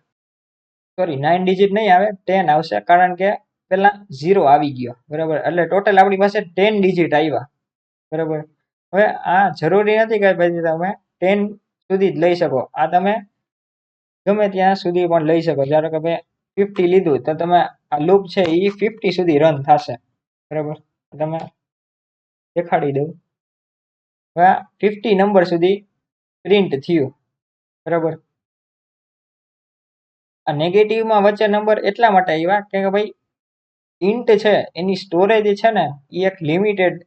A: 9 ડિજિટ નહીં આવે, 10 આવશે, કારણ કે પેલા 0 આવી ગયો, બરાબર. એટલે ટોટલ આપણી પાસે 10 ડિજિટ આવ્યા, બરાબર. હવે આ જરૂરી નથી કે ભાઈ તમે 10 સુધી જ લઈ શકો, આ તમે ગમે ત્યાં સુધી પણ લઈ શકો. ધારો કે ભાઈ 50 લીધું તો તમે આ લૂપ છે એ 50 સુધી રન થશે, બરાબર. તમે દેખાડી દઉં. હવે 50 નંબર સુધી પ્રિન્ટ થયું, બરાબર. આ નેગેટિવમાં વચ્ચે નંબર એટલા માટે આવ્યા કે ભાઈ ઇન્ટ છે એની સ્ટોરેજ છે ને એ એક લિમિટેડ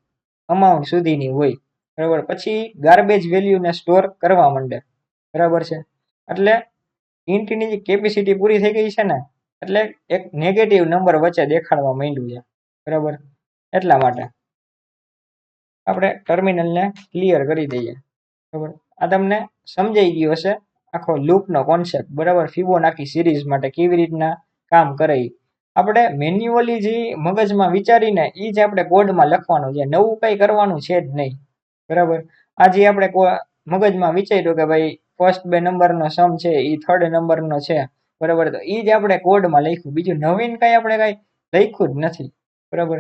A: અમાઉન્ટ સુધીની હોય, બરાબર. પછી ગાર્બેજ વેલ્યુને સ્ટોર કરવા માંડે, બરાબર છે. એટલે ઇન્ટની જે કેપેસિટી પૂરી થઈ ગઈ છે ને એટલે એક નેગેટિવ નંબર વચ્ચે દેખાડવા માંડ્યું છે, બરાબર. એટલા માટે આપણે ટર્મિનલને ક્લિયર કરી દઈએ, બરાબર. આ તમને સમજાઈ ગયું હશે આખો લૂપનો કોન્સેપ્ટ, બરાબર. ફિબોનાકી સિરીઝ માટે કેવી રીતના કામ કરે. આપણે મેન્યુઅલી જે મગજમાં વિચારીને એ જ આપણે કોડમાં લખવાનું છે, નવું કંઈ કરવાનું છે જ નહીં, બરાબર. આજે આપણે મગજમાં વિચાર્યું કે ભાઈ ફર્સ્ટ 2 નંબરનો સમ છે એ થર્ડ નંબરનો છે, બરાબર. તો એ જ આપણે કોડમાં લખ્યું, બીજું નવીન કંઈ આપણે કંઈ લખ્યું જ નથી, બરાબર.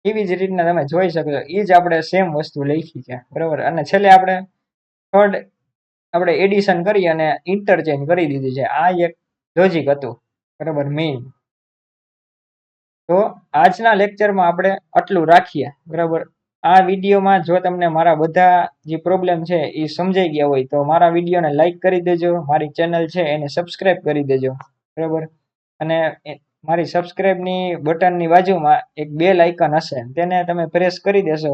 A: એવી જ રીતના તમે જોઈ શકો છો એ જ આપણે સેમ વસ્તુ લખી છે, બરાબર. અને છેલ્લે આપણે થર્ડ આપણે એડિશન કરી અને ઇન્ટરચેન્જ કરી દીધું છે. આ એક લોજિક હતું, બરાબર, મેઇન. તો આજના લેક્ચરમાં આપણે આટલું રાખીએ, બરાબર. આ વિડીયોમાં જો તમને મારા બધા જે પ્રોબ્લેમ છે એ સમજાઈ ગયા હોય તો મારા વિડીયોને લાઈક કરી દેજો, મારી ચેનલ છે એને સબસ્ક્રાઈબ કરી દેજો, બરાબર. અને મારી સબસ્ક્રાઈબની બટનની બાજુમાં એક બેલ આઇકન હશે તેને તમે પ્રેસ કરી દેશો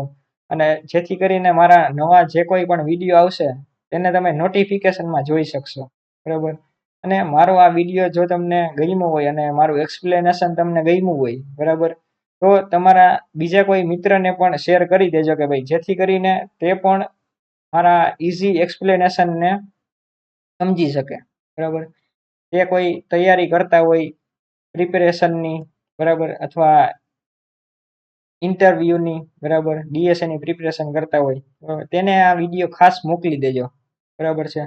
A: અને જેથી કરીને મારા નવા જે કોઈ પણ વિડીયો આવશે તેને તમે નોટિફિકેશનમાં જોઈ શકશો, બરાબર. અને મારો આ વિડીયો જો તમને ગમ્યો હોય અને મારું એક્સપ્લેનેશન તમને ગમ્યું હોય, બરાબર, તો તમારા બીજા કોઈ મિત્રને પણ શેર કરી દેજો કે ભાઈ જેથી કરીને તે પણ મારા ઇઝી એક્સપ્લેનેશનને સમજી શકે, બરાબર. તે કોઈ તૈયારી કરતા હોય પ્રિપેરેશનની, બરાબર, અથવા ઇન્ટરવ્યુની, બરાબર, ડીએસએની પ્રિપેરેશન કરતા હોય, બરાબર, તેને આ વિડીયો ખાસ મોકલી દેજો, બરાબર છે.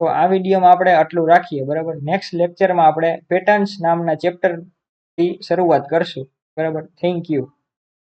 A: તો આ વિડીયોમાં આપણે આટલું રાખીએ, બરાબર. નેક્સ્ટ લેક્ચરમાં આપણે પેટર્ન્સ નામના ચેપ્ટરથી શરૂઆત કરશું, બરાબર. Thank you.